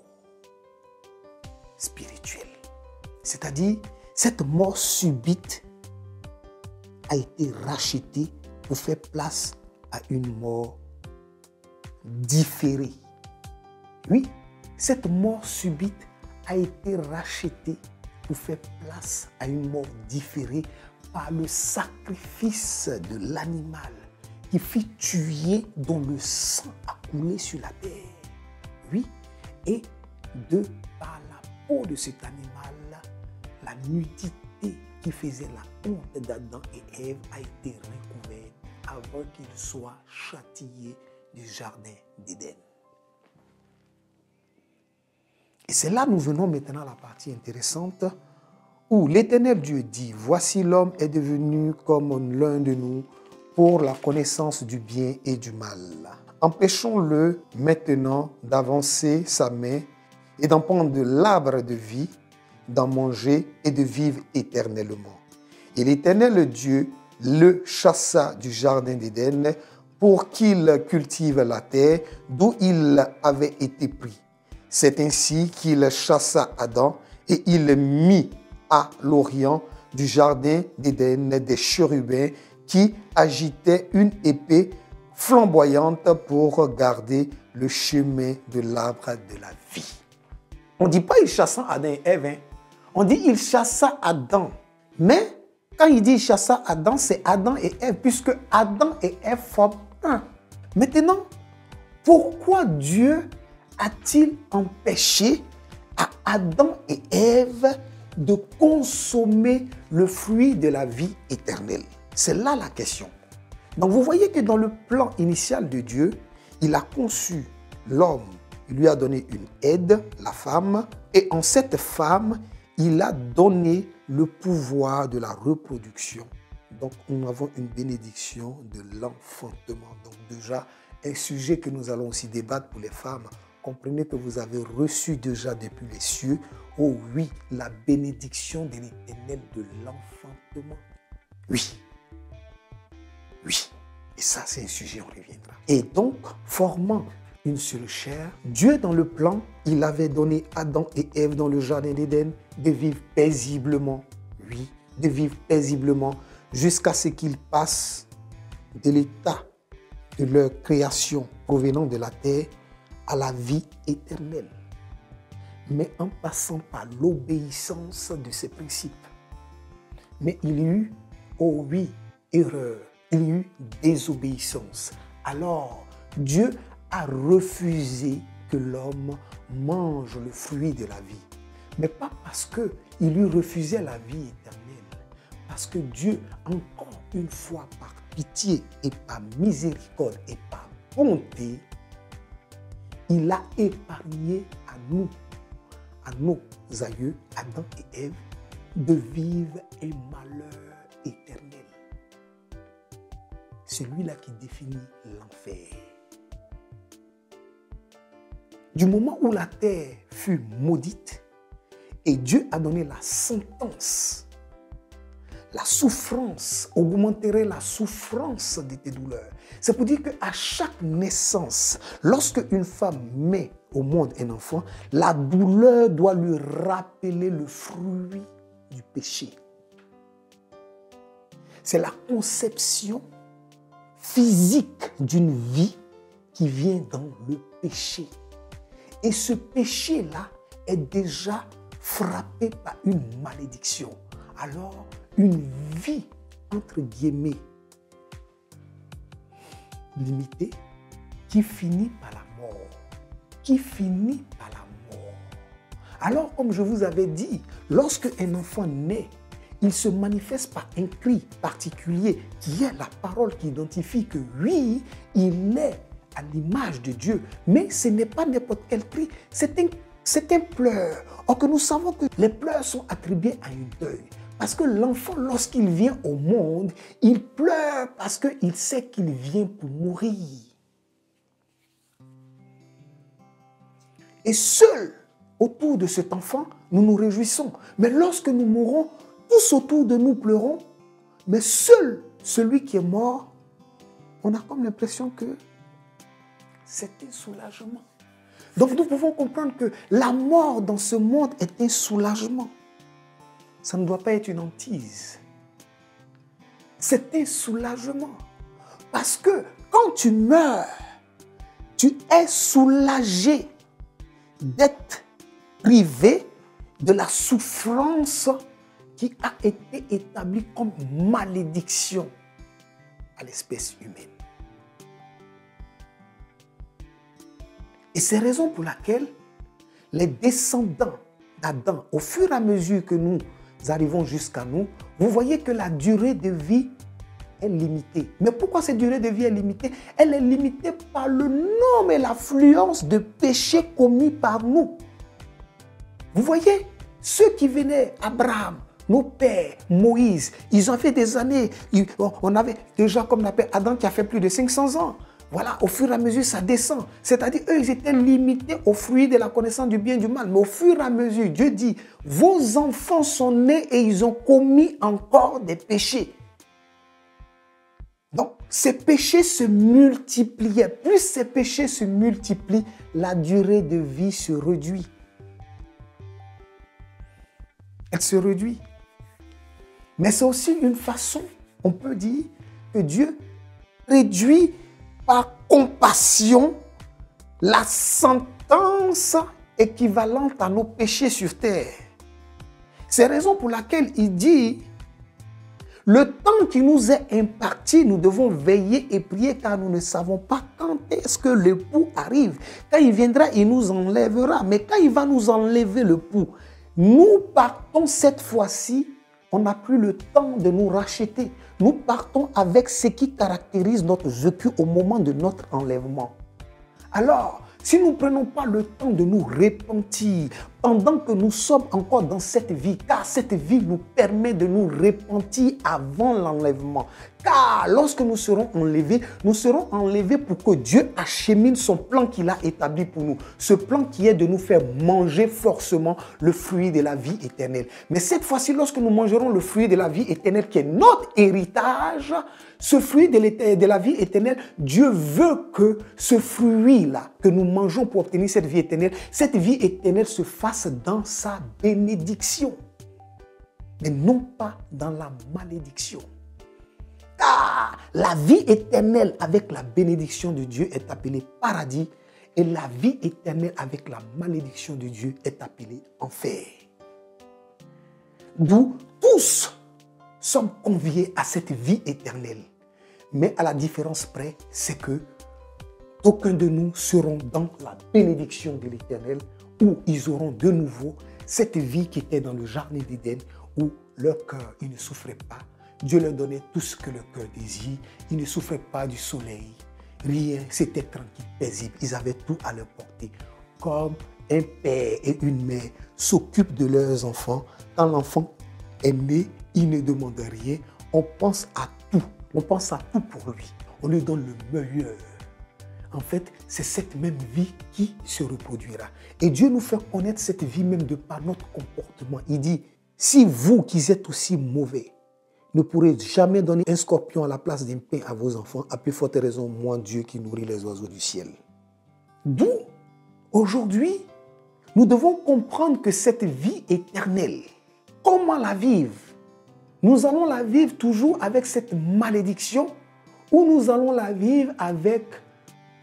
spirituelle. C'est-à-dire, cette mort subite a été rachetée pour faire place à une mort différée. Oui, cette mort subite a été rachetée pour faire place à une mort différée par le sacrifice de l'animal qui fit tuer, dont le sang a coulé sur la terre. Oui, et de par la peau de cet animal, la nudité qui faisait la honte d'Adam et Ève a été recouverte avant qu'ils soient châtiés du jardin d'Éden. Et c'est là que nous venons maintenant à la partie intéressante où l'Éternel Dieu dit, « Voici l'homme est devenu comme l'un de nous pour la connaissance du bien et du mal. Empêchons-le maintenant d'avancer sa main et d'en prendre de l'arbre de vie, d'en manger et de vivre éternellement. » Et l'Éternel Dieu le chassa du jardin d'Éden pour qu'il cultive la terre d'où il avait été pris. C'est ainsi qu'il chassa Adam et il mit à l'orient du jardin d'Éden des chérubins qui agitaient une épée flamboyante pour garder le chemin de l'arbre de la vie. On ne dit pas il chassa Adam et Ève, hein. On dit il chassa Adam. Mais quand il dit il chassa Adam, c'est Adam et Ève, puisque Adam et Ève forment un. Maintenant, pourquoi Dieu a-t-il empêché à Adam et Ève de consommer le fruit de la vie éternelle? C'est là la question. Donc vous voyez que dans le plan initial de Dieu, il a conçu l'homme, il lui a donné une aide, la femme, et en cette femme, il a donné le pouvoir de la reproduction. Donc nous avons une bénédiction de l'enfantement. Donc déjà, un sujet que nous allons aussi débattre pour les femmes. Comprenez que vous avez reçu déjà depuis les cieux, oh oui, la bénédiction de l'Éternel de l'enfantement. Oui. Oui. Et ça, c'est un sujet, on reviendra. Et donc, formant une seule chair, Dieu, dans le plan, il avait donné Adam et Ève dans le jardin d'Éden de vivre paisiblement. Oui, de vivre paisiblement jusqu'à ce qu'ils passent de l'état de leur création provenant de la terre à la vie éternelle, mais en passant par l'obéissance de ces principes. Mais il y eut, oh oui, erreur, il y eut désobéissance. Alors, Dieu a refusé que l'homme mange le fruit de la vie. Mais pas parce qu'il lui refusait la vie éternelle, parce que Dieu, encore une fois, par pitié et par miséricorde et par bonté, il a épargné à nous, à nos aïeux, Adam et Ève, de vivre un malheur éternel. Celui-là qui définit l'enfer. Du moment où la terre fut maudite et Dieu a donné la sentence, la souffrance augmenterait la souffrance de tes douleurs. C'est pour dire qu'à chaque naissance, lorsque une femme met au monde un enfant, la douleur doit lui rappeler le fruit du péché. C'est la conception physique d'une vie qui vient dans le péché. Et ce péché-là est déjà frappé par une malédiction. Alors, une vie, entre guillemets, limitée, qui finit par la mort. Qui finit par la mort. Alors, comme je vous avais dit, lorsque un enfant naît, il se manifeste par un cri particulier qui est la parole qui identifie que oui, il est à l'image de Dieu. Mais ce n'est pas n'importe quel cri, c'est un pleur. Or que nous savons que les pleurs sont attribués à un deuil. Parce que l'enfant, lorsqu'il vient au monde, il pleure parce qu'il sait qu'il vient pour mourir. Et seul autour de cet enfant, nous nous réjouissons. Mais lorsque nous mourrons, tous autour de nous pleurons. Mais seul celui qui est mort, on a comme l'impression que c'est un soulagement. Donc nous pouvons comprendre que la mort dans ce monde est un soulagement. Ça ne doit pas être une hantise. C'est un soulagement. Parce que quand tu meurs, tu es soulagé d'être privé de la souffrance qui a été établie comme malédiction à l'espèce humaine. Et c'est la raison pour laquelle les descendants d'Adam, au fur et à mesure que nous arrivons jusqu'à nous, vous voyez que la durée de vie est limitée. Mais pourquoi cette durée de vie est limitée? Elle est limitée par le nombre et l'affluence de péchés commis par nous. Vous voyez, ceux qui venaient, Abraham, nos pères, Moïse, ils ont fait des années. On avait déjà, comme on appelle Adam, qui a fait plus de 500 ans. Voilà, au fur et à mesure, ça descend. C'est-à-dire, eux, ils étaient limités au fruit de la connaissance du bien et du mal. Mais au fur et à mesure, Dieu dit, vos enfants sont nés et ils ont commis encore des péchés. Donc, ces péchés se multipliaient. Plus ces péchés se multiplient, la durée de vie se réduit. Elle se réduit. Mais c'est aussi une façon, on peut dire, que Dieu réduit par compassion la sentence équivalente à nos péchés sur terre. C'est la raison pour laquelle il dit, le temps qui nous est imparti, nous devons veiller et prier car nous ne savons pas quand est-ce que l'époux arrive. Quand il viendra, il nous enlèvera. Mais quand il va nous enlever l'époux, nous partons cette fois-ci, on n'a plus le temps de nous racheter. Nous partons avec ce qui caractérise notre vécu au moment de notre enlèvement. Alors, si nous ne prenons pas le temps de nous repentir pendant que nous sommes encore dans cette vie, car cette vie nous permet de nous repentir avant l'enlèvement. Car lorsque nous serons enlevés pour que Dieu achemine son plan qu'il a établi pour nous. Ce plan qui est de nous faire manger forcément le fruit de la vie éternelle. Mais cette fois-ci, lorsque nous mangerons le fruit de la vie éternelle qui est notre héritage, ce fruit de la vie éternelle, Dieu veut que ce fruit-là que nous mangeons pour obtenir cette vie éternelle se fasse dans sa bénédiction. Mais non pas dans la malédiction. Car la vie éternelle avec la bénédiction de Dieu est appelée paradis et la vie éternelle avec la malédiction de Dieu est appelée enfer. D'où tous sommes conviés à cette vie éternelle. Mais à la différence près, c'est que aucun de nous seront dans la bénédiction de l'Éternel où ils auront de nouveau cette vie qui était dans le jardin d'Éden où leur cœur, il ne souffrait pas. Dieu leur donnait tout ce que leur cœur désire. Ils ne souffraient pas du soleil. Rien, c'était tranquille, paisible. Ils avaient tout à leur portée. Comme un père et une mère s'occupent de leurs enfants. Quand l'enfant est né, il ne demande rien. On pense à tout. On pense à tout pour lui. On lui donne le meilleur. En fait, c'est cette même vie qui se reproduira. Et Dieu nous fait connaître cette vie même de par notre comportement. Il dit, si vous qui êtes aussi mauvais, ne pourrez jamais donner un scorpion à la place d'un pain à vos enfants, à plus forte raison, moi, Dieu qui nourrit les oiseaux du ciel. D'où, aujourd'hui, nous devons comprendre que cette vie éternelle, comment la vivre? Nous allons la vivre toujours avec cette malédiction ou nous allons la vivre avec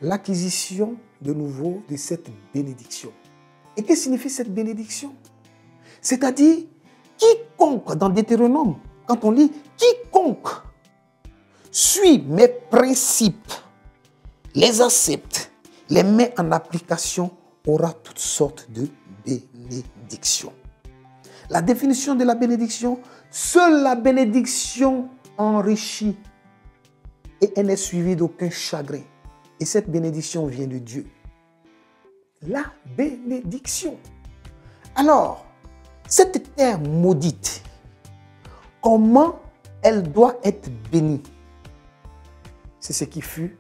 l'acquisition de nouveau de cette bénédiction. Et que signifie cette bénédiction? C'est-à-dire, quiconque, dans Deutéronome, quand on lit, quiconque suit mes principes, les accepte, les met en application, aura toutes sortes de bénédictions. La définition de la bénédiction, seule la bénédiction enrichit et elle n'est suivie d'aucun chagrin. Et cette bénédiction vient de Dieu. La bénédiction. Alors, cette terre maudite, comment elle doit être bénie? C'est ce qui fut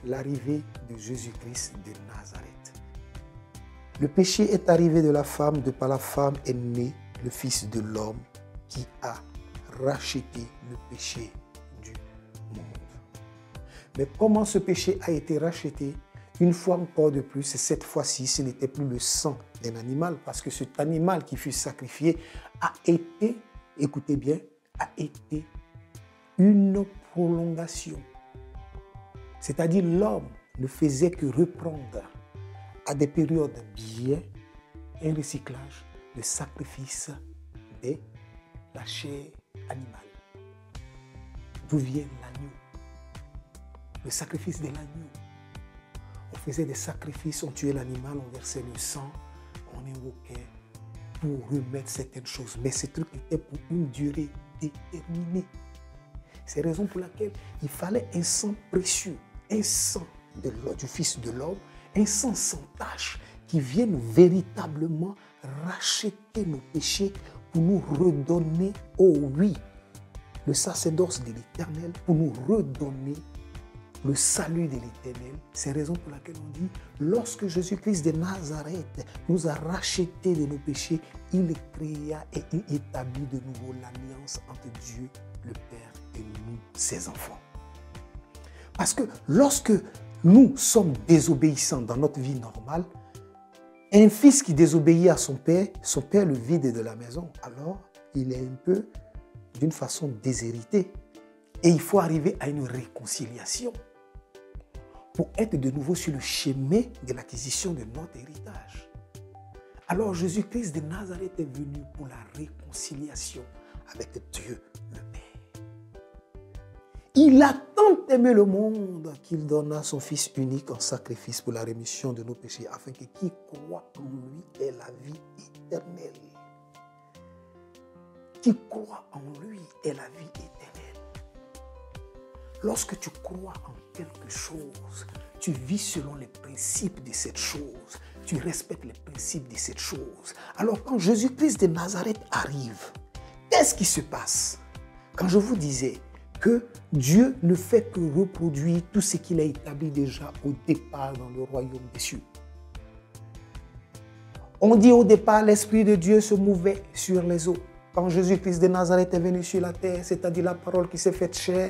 l'arrivée de Jésus-Christ de Nazareth. Le péché est arrivé de la femme, de par la femme est né le Fils de l'homme qui a racheté le péché du monde. Mais comment ce péché a été racheté? Une fois encore de plus, cette fois-ci, ce n'était plus le sang d'un animal, parce que cet animal qui fut sacrifié a été, écoutez bien, a été une prolongation. C'est-à-dire l'homme ne faisait que reprendre à des périodes bien un recyclage de sacrifice de la chair animale. D'où vient l'agneau? Le sacrifice de l'agneau. On faisait des sacrifices, on tuait l'animal, on versait le sang, on invoquait pour remettre certaines choses. Mais ce truc était pour une durée déterminée. C'est la raison pour laquelle il fallait un sang précieux, un sang du Fils de l'homme, un sang sans tache qui vienne véritablement racheter nos péchés pour nous redonner, oh oui, le sacerdoce de l'Éternel, pour nous redonner le salut de l'Éternel. C'est la raison pour laquelle on dit, lorsque Jésus-Christ de Nazareth nous a rachetés de nos péchés, il créa et il établit de nouveau l'alliance entre Dieu, le Père, et nous, ses enfants. Parce que lorsque nous sommes désobéissants dans notre vie normale, un fils qui désobéit à son père le vide de la maison. Alors, il est un peu d'une façon déshérité. Et il faut arriver à une réconciliation pour être de nouveau sur le chemin de l'acquisition de notre héritage. Alors Jésus-Christ de Nazareth est venu pour la réconciliation avec Dieu le Père. Il a tant aimé le monde qu'il donna son Fils unique en sacrifice pour la rémission de nos péchés, afin que qui croit en lui ait la vie éternelle. Qui croit en lui ait la vie éternelle. Lorsque tu crois en quelque chose, tu vis selon les principes de cette chose. Tu respectes les principes de cette chose. Alors quand Jésus-Christ de Nazareth arrive, qu'est-ce qui se passe? Quand je vous disais que Dieu ne fait que reproduire tout ce qu'il a établi déjà au départ dans le royaume des cieux. On dit au départ, l'Esprit de Dieu se mouvait sur les eaux. Quand Jésus-Christ de Nazareth est venu sur la terre, c'est-à-dire la parole qui s'est faite chair,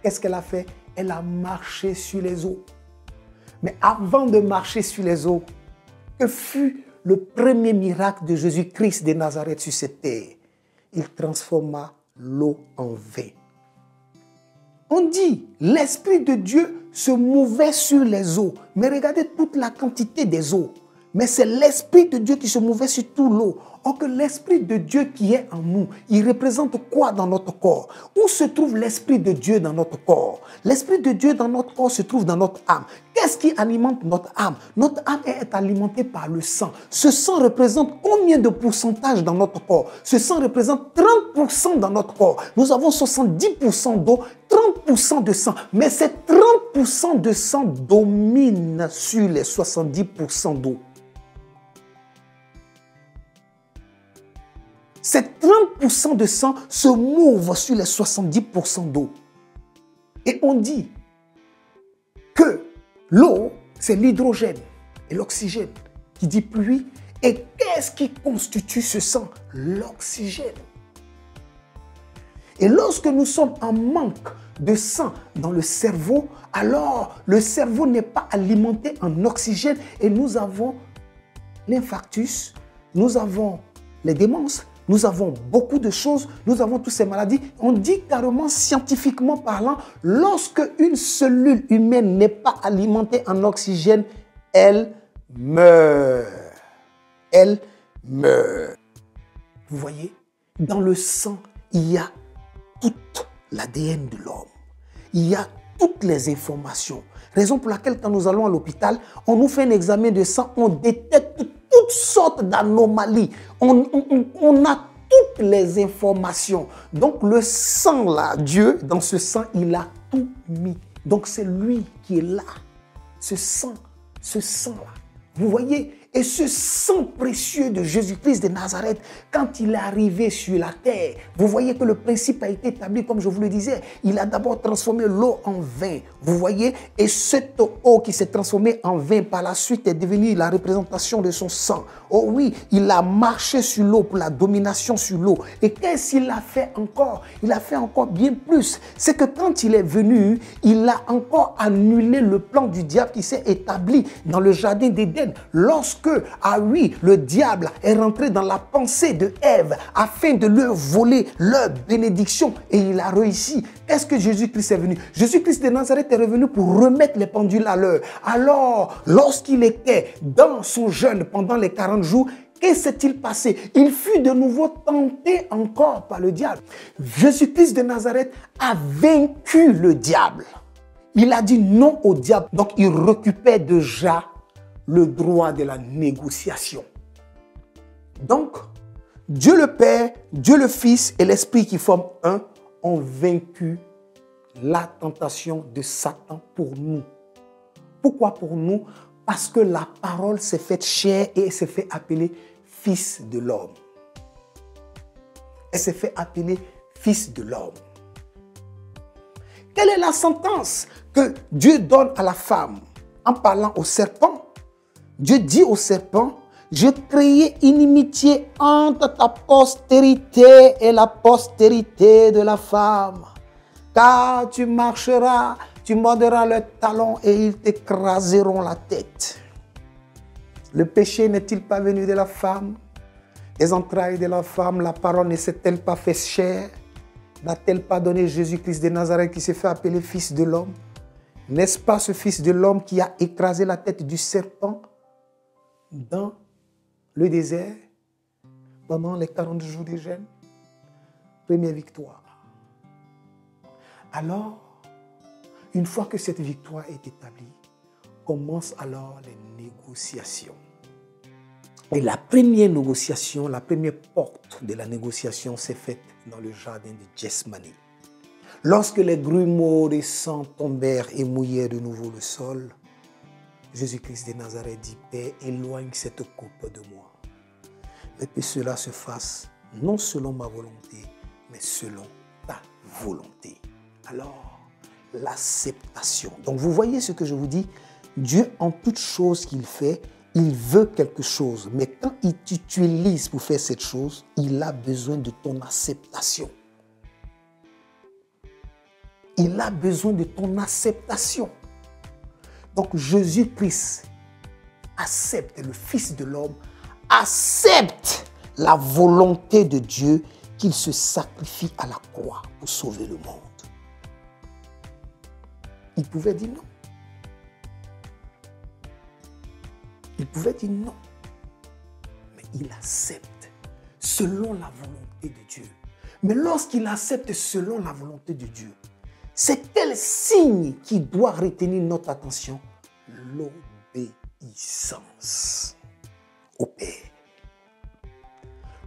qu'est-ce qu'elle a fait? Elle a marché sur les eaux. Mais avant de marcher sur les eaux, que fut le premier miracle de Jésus-Christ de Nazareth sur cette terre? Il transforma l'eau en vin. On dit, l'Esprit de Dieu se mouvait sur les eaux. Mais regardez toute la quantité des eaux. Mais c'est l'Esprit de Dieu qui se mouvait sur toute l'eau. Or que l'Esprit de Dieu qui est en nous, il représente quoi dans notre corps? Où se trouve l'Esprit de Dieu dans notre corps? L'Esprit de Dieu dans notre corps se trouve dans notre âme. Qu'est-ce qui alimente notre âme? Notre âme est alimentée par le sang. Ce sang représente combien de pourcentage dans notre corps? Ce sang représente 30% dans notre corps. Nous avons 70% d'eau, 30% de sang. Mais ces 30% de sang dominent sur les 70% d'eau. Ces 30% de sang se mouvent sur les 70% d'eau. Et on dit que l'eau, c'est l'hydrogène et l'oxygène qui dit pluie. Et qu'est-ce qui constitue ce sang? L'oxygène. Et lorsque nous sommes en manque de sang dans le cerveau, alors le cerveau n'est pas alimenté en oxygène et nous avons l'infarctus, nous avons les démences, nous avons beaucoup de choses, nous avons toutes ces maladies. On dit carrément, scientifiquement parlant, lorsque une cellule humaine n'est pas alimentée en oxygène, elle meurt. Elle meurt. Vous voyez, dans le sang, il y a tout l'ADN de l'homme. Il y a toutes les informations. Raison pour laquelle quand nous allons à l'hôpital, on nous fait un examen de sang, on détecte toutes sortes d'anomalies. On a toutes les informations. Donc le sang là, Dieu, dans ce sang, il a tout mis. Donc c'est lui qui est là. Ce sang-là. Vous voyez? Et ce sang précieux de Jésus-Christ de Nazareth, quand il est arrivé sur la terre, vous voyez que le principe a été établi, comme je vous le disais. Il a d'abord transformé l'eau en vin. Vous voyez? Et cette eau qui s'est transformée en vin, par la suite, est devenue la représentation de son sang. Oh oui, il a marché sur l'eau pour la domination sur l'eau. Et qu'est-ce qu'il a fait encore? Il a fait encore bien plus. C'est que quand il est venu, il a encore annulé le plan du diable qui s'est établi dans le jardin d'Éden. Lorsque, ah oui, le diable est rentré dans la pensée de Ève afin de leur voler leur bénédiction et il a réussi. Est-ce que Jésus-Christ est venu? Jésus-Christ de Nazareth est revenu pour remettre les pendules à l'heure. Alors, lorsqu'il était dans son jeûne pendant les 40 jours, que s'est-il passé? Il fut de nouveau tenté encore par le diable. Jésus-Christ de Nazareth a vaincu le diable. Il a dit non au diable. Donc, il récupère déjà le droit de la négociation. Donc, Dieu le Père, Dieu le Fils et l'Esprit qui forment un ont vaincu la tentation de Satan pour nous. Pourquoi pour nous? Parce que la parole s'est faite chair et elle s'est fait appeler Fils de l'homme. Elle s'est fait appeler Fils de l'homme. Quelle est la sentence que Dieu donne à la femme en parlant au serpent? Dieu dit au serpent, je créai inimitié entre ta postérité et la postérité de la femme. Car tu marcheras Tu mordras leurs talons et ils t'écraseront la tête. Le péché n'est-il pas venu de la femme? Les entrailles de la femme, la parole ne s'est-elle pas fait chair? N'a-t-elle pas donné Jésus-Christ de Nazareth qui s'est fait appeler Fils de l'homme? N'est-ce pas ce Fils de l'homme qui a écrasé la tête du serpent dans le désert pendant les 40 jours de jeûne? Première victoire. Alors, une fois que cette victoire est établie, commencent alors les négociations. Et la première négociation, la première porte de la négociation s'est faite dans le jardin de Gethsemane. Lorsque les grumeaux de sang tombèrent et mouillèrent de nouveau le sol, Jésus-Christ de Nazareth dit, Père, éloigne cette coupe de moi. Mais que cela se fasse non selon ma volonté, mais selon ta volonté. Alors, l'acceptation. Donc vous voyez ce que je vous dis, Dieu en toute chose qu'il fait, il veut quelque chose. Mais quand il t'utilise pour faire cette chose, il a besoin de ton acceptation. Il a besoin de ton acceptation. Donc Jésus-Christ accepte, le Fils de l'homme, accepte la volonté de Dieu qu'il se sacrifie à la croix pour sauver le monde. Il pouvait dire non. Il pouvait dire non. Mais il accepte selon la volonté de Dieu. Mais lorsqu'il accepte selon la volonté de Dieu, c'est quel signe qui doit retenir notre attention? L'obéissance au Père.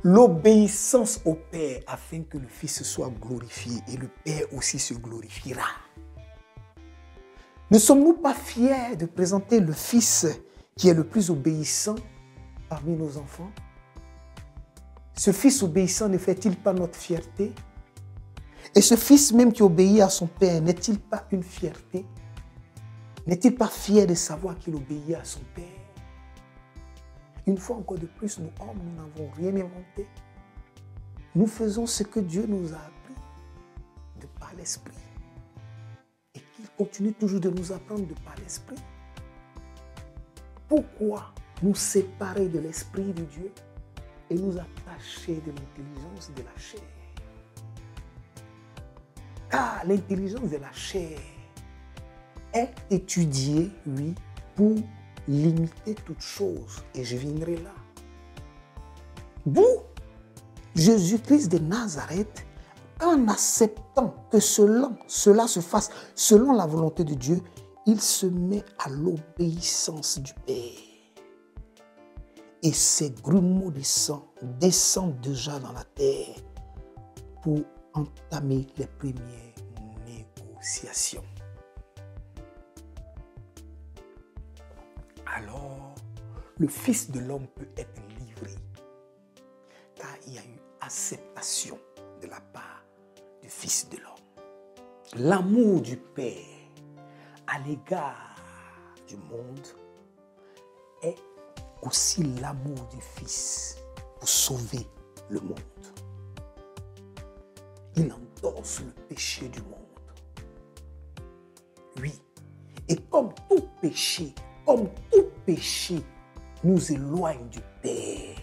L'obéissance au Père afin que le Fils soit glorifié et le Père aussi se glorifiera. Ne sommes-nous pas fiers de présenter le Fils qui est le plus obéissant parmi nos enfants? Ce Fils obéissant ne fait-il pas notre fierté? Et ce Fils même qui obéit à son Père, n'est-il pas une fierté? N'est-il pas fier de savoir qu'il obéit à son Père? Une fois encore de plus, nous hommes, nous n'avons rien inventé. Nous faisons ce que Dieu nous a appris de par l'Esprit. Et qu'il continue toujours de nous apprendre de par l'Esprit. Pourquoi nous séparer de l'Esprit de Dieu et nous attacher de l'intelligence de la chair? Car l'intelligence de la chair est étudiée, oui, pour limiter toute chose. Et je viendrai là. D'où Jésus-Christ de Nazareth, en acceptant que cela se fasse selon la volonté de Dieu, il se met à l'obéissance du Père. Et ces grumeaux de sang descendent déjà dans la terre pour entamer les premières négociations. Alors, le Fils de l'homme peut être livré, car il y a eu acceptation de la part du Fils de l'homme. L'amour du Père à l'égard du monde est aussi l'amour du Fils pour sauver le monde. Il endosse le péché du monde. Oui. Et comme tout péché nous éloigne du Père,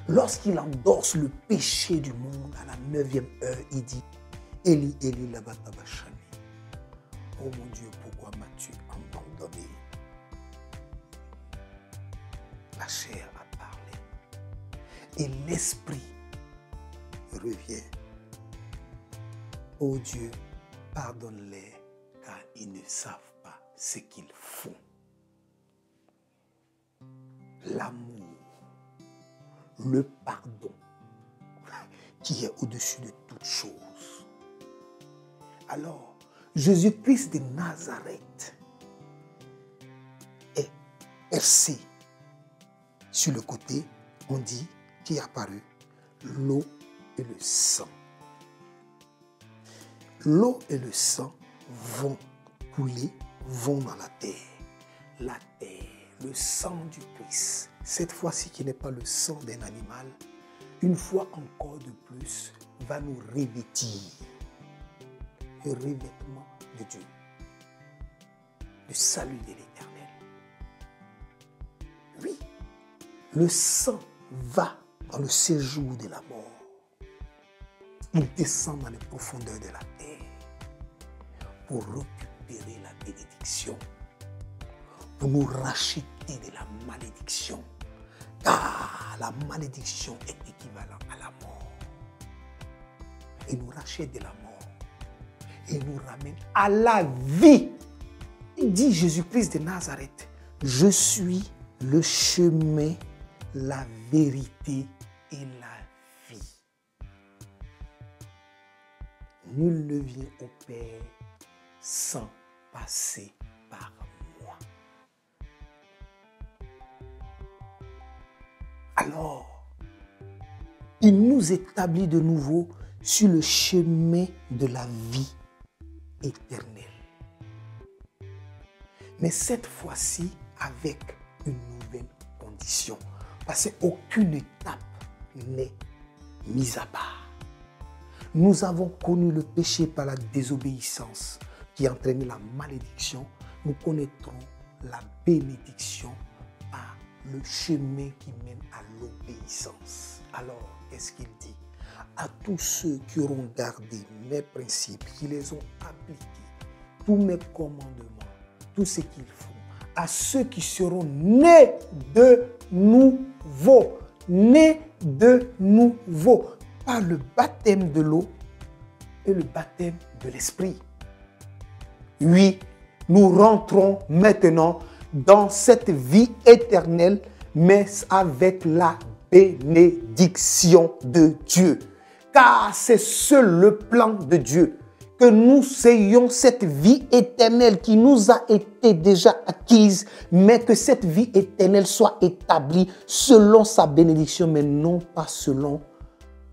lorsqu'il endosse le péché du monde à la 9e heure, il dit Eli, Eli, lama sabachthani. Oh mon Dieu, pourquoi m'as-tu abandonné? La chair a parlé. Et l'esprit revient. Oh Dieu, pardonne-les, car ils ne savent pas ce qu'ils font. L'amour, le pardon, qui est au-dessus de toute chose. Alors, Jésus-Christ de Nazareth est percé sur le côté, on dit, qui est apparu l'eau et le sang. L'eau et le sang vont couler, vont dans la terre. La terre, le sang du Christ, cette fois-ci qui n'est pas le sang d'un animal, une fois encore de plus, va nous revêtir. Le revêtement de Dieu. le salut de l'Éternel. Oui, le sang va dans le séjour de la mort. Il descend dans les profondeurs de la terre pour récupérer la bénédiction, pour nous racheter de la malédiction. Car la malédiction est équivalente à la mort. Il nous rachète de la mort et nous ramène à la vie. Il dit Jésus-Christ de Nazareth, je suis le chemin, la vérité et la vie. Nul ne vient au Père sans passer par moi. Alors, il nous établit de nouveau sur le chemin de la vie éternelle. Mais cette fois-ci, avec une nouvelle condition. Parce qu'aucune étape n'est mise à part. Nous avons connu le péché par la désobéissance qui entraînait la malédiction. Nous connaîtrons la bénédiction par le chemin qui mène à l'obéissance. Alors, qu'est-ce qu'il dit? À tous ceux qui auront gardé mes principes, qui les ont appliqués, tous mes commandements, tout ce qu'ils font, à ceux qui seront nés de nouveau, par le baptême de l'eau et le baptême de l'esprit. Oui, nous rentrons maintenant dans cette vie éternelle, mais avec la bénédiction de Dieu. Car c'est seul le plan de Dieu, que nous ayons cette vie éternelle qui nous a été déjà acquise, mais que cette vie éternelle soit établie selon sa bénédiction, mais non pas selon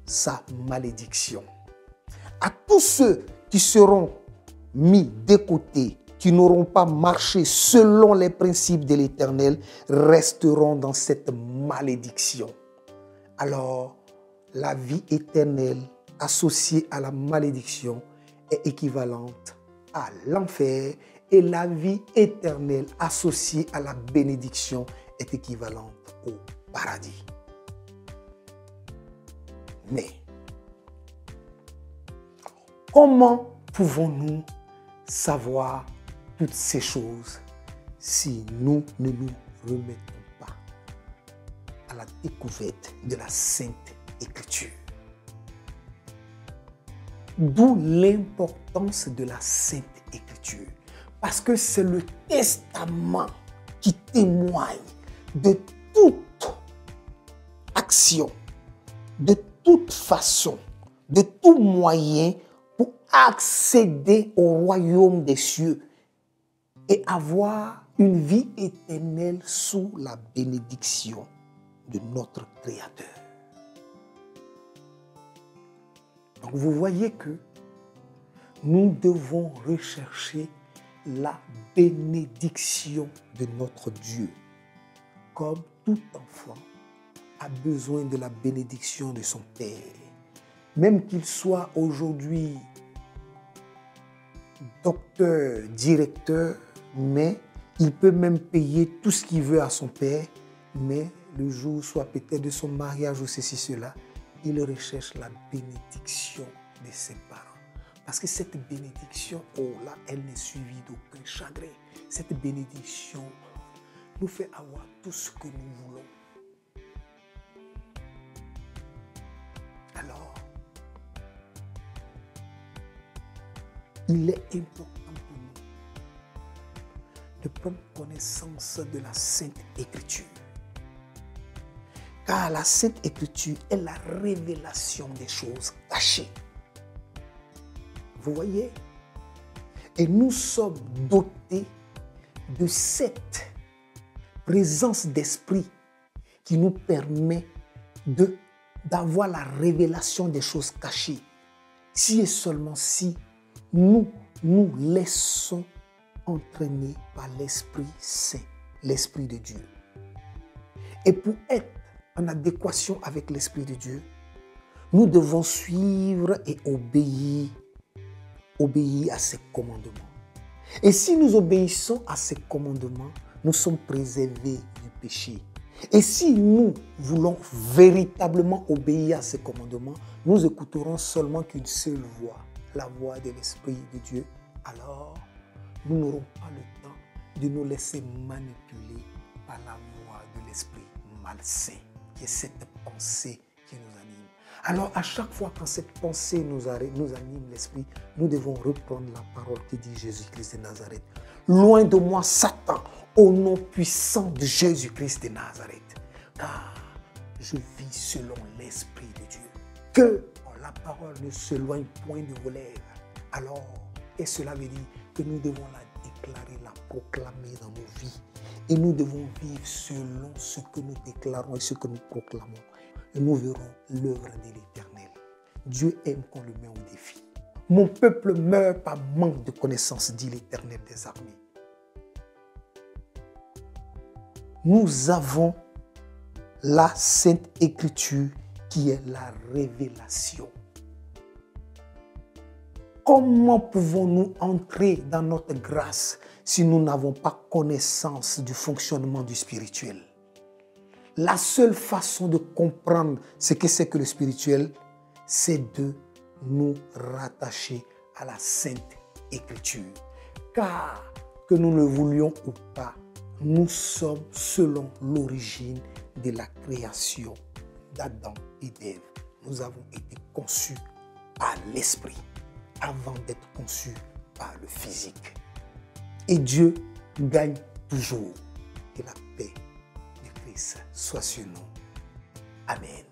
sa malédiction. À tous ceux qui seront mis de côté, qui n'auront pas marché selon les principes de l'Éternel, resteront dans cette malédiction. Alors, la vie éternelle associée à la malédiction est équivalente à l'enfer et la vie éternelle associée à la bénédiction est équivalente au paradis. Mais, comment pouvons-nous savoir toutes ces choses si nous ne nous remettons pas à la découverte de la Sainte Écriture? D'où l'importance de la Sainte Écriture. Parce que c'est le testament qui témoigne de toute action, de toute façon, de tout moyen pour accéder au royaume des cieux et avoir une vie éternelle sous la bénédiction de notre Créateur. Donc vous voyez que nous devons rechercher la bénédiction de notre Dieu. Comme tout enfant a besoin de la bénédiction de son Père. Même qu'il soit aujourd'hui docteur, directeur, mais il peut même payer tout ce qu'il veut à son Père, mais le jour soit peut-être de son mariage ou ceci, cela, il recherche la bénédiction de ses parents. Parce que cette bénédiction, oh là, elle n'est suivie d'aucun chagrin. Cette bénédiction nous fait avoir tout ce que nous voulons. Alors, il est important pour nous de prendre connaissance de la Sainte Écriture. Car la Sainte Écriture est la révélation des choses cachées. Vous voyez? Et nous sommes dotés de cette présence d'esprit qui nous permet d'avoir la révélation des choses cachées. Si et seulement si nous nous laissons entraîner par l'Esprit Saint, l'Esprit de Dieu. Et pour être en adéquation avec l'Esprit de Dieu, nous devons suivre et obéir à ses commandements. Et si nous obéissons à ces commandements, nous sommes préservés du péché. Et si nous voulons véritablement obéir à ces commandements, nous écouterons seulement qu'une seule voix, la voix de l'Esprit de Dieu. Alors, nous n'aurons pas le temps de nous laisser manipuler par la voix de l'Esprit malsain, qui est cette pensée qui nous anime. Alors, à chaque fois quand cette pensée nous anime l'esprit, nous devons reprendre la parole que dit Jésus-Christ de Nazareth. Loin de moi, Satan, au nom puissant de Jésus-Christ de Nazareth, car je vis selon l'Esprit de Dieu. Que la parole ne s'éloigne point de vos lèvres. Alors, et cela veut dire que nous devons la déclarer, la proclamer dans nos vies. Et nous devons vivre selon ce que nous déclarons et ce que nous proclamons. Et nous verrons l'œuvre de l'Éternel. Dieu aime qu'on le met au défi. Mon peuple meurt par manque de connaissance, dit l'Éternel des armées. Nous avons la Sainte Écriture qui est la révélation. Comment pouvons-nous entrer dans notre grâce si nous n'avons pas connaissance du fonctionnement du spirituel? La seule façon de comprendre ce que c'est que le spirituel, c'est de nous rattacher à la Sainte Écriture. Car, que nous le voulions ou pas, nous sommes selon l'origine de la création d'Adam et d'Ève. Nous avons été conçus par l'Esprit avant d'être conçus par le physique. Et Dieu gagne toujours. Que la paix de Christ soit sur nous. Amen.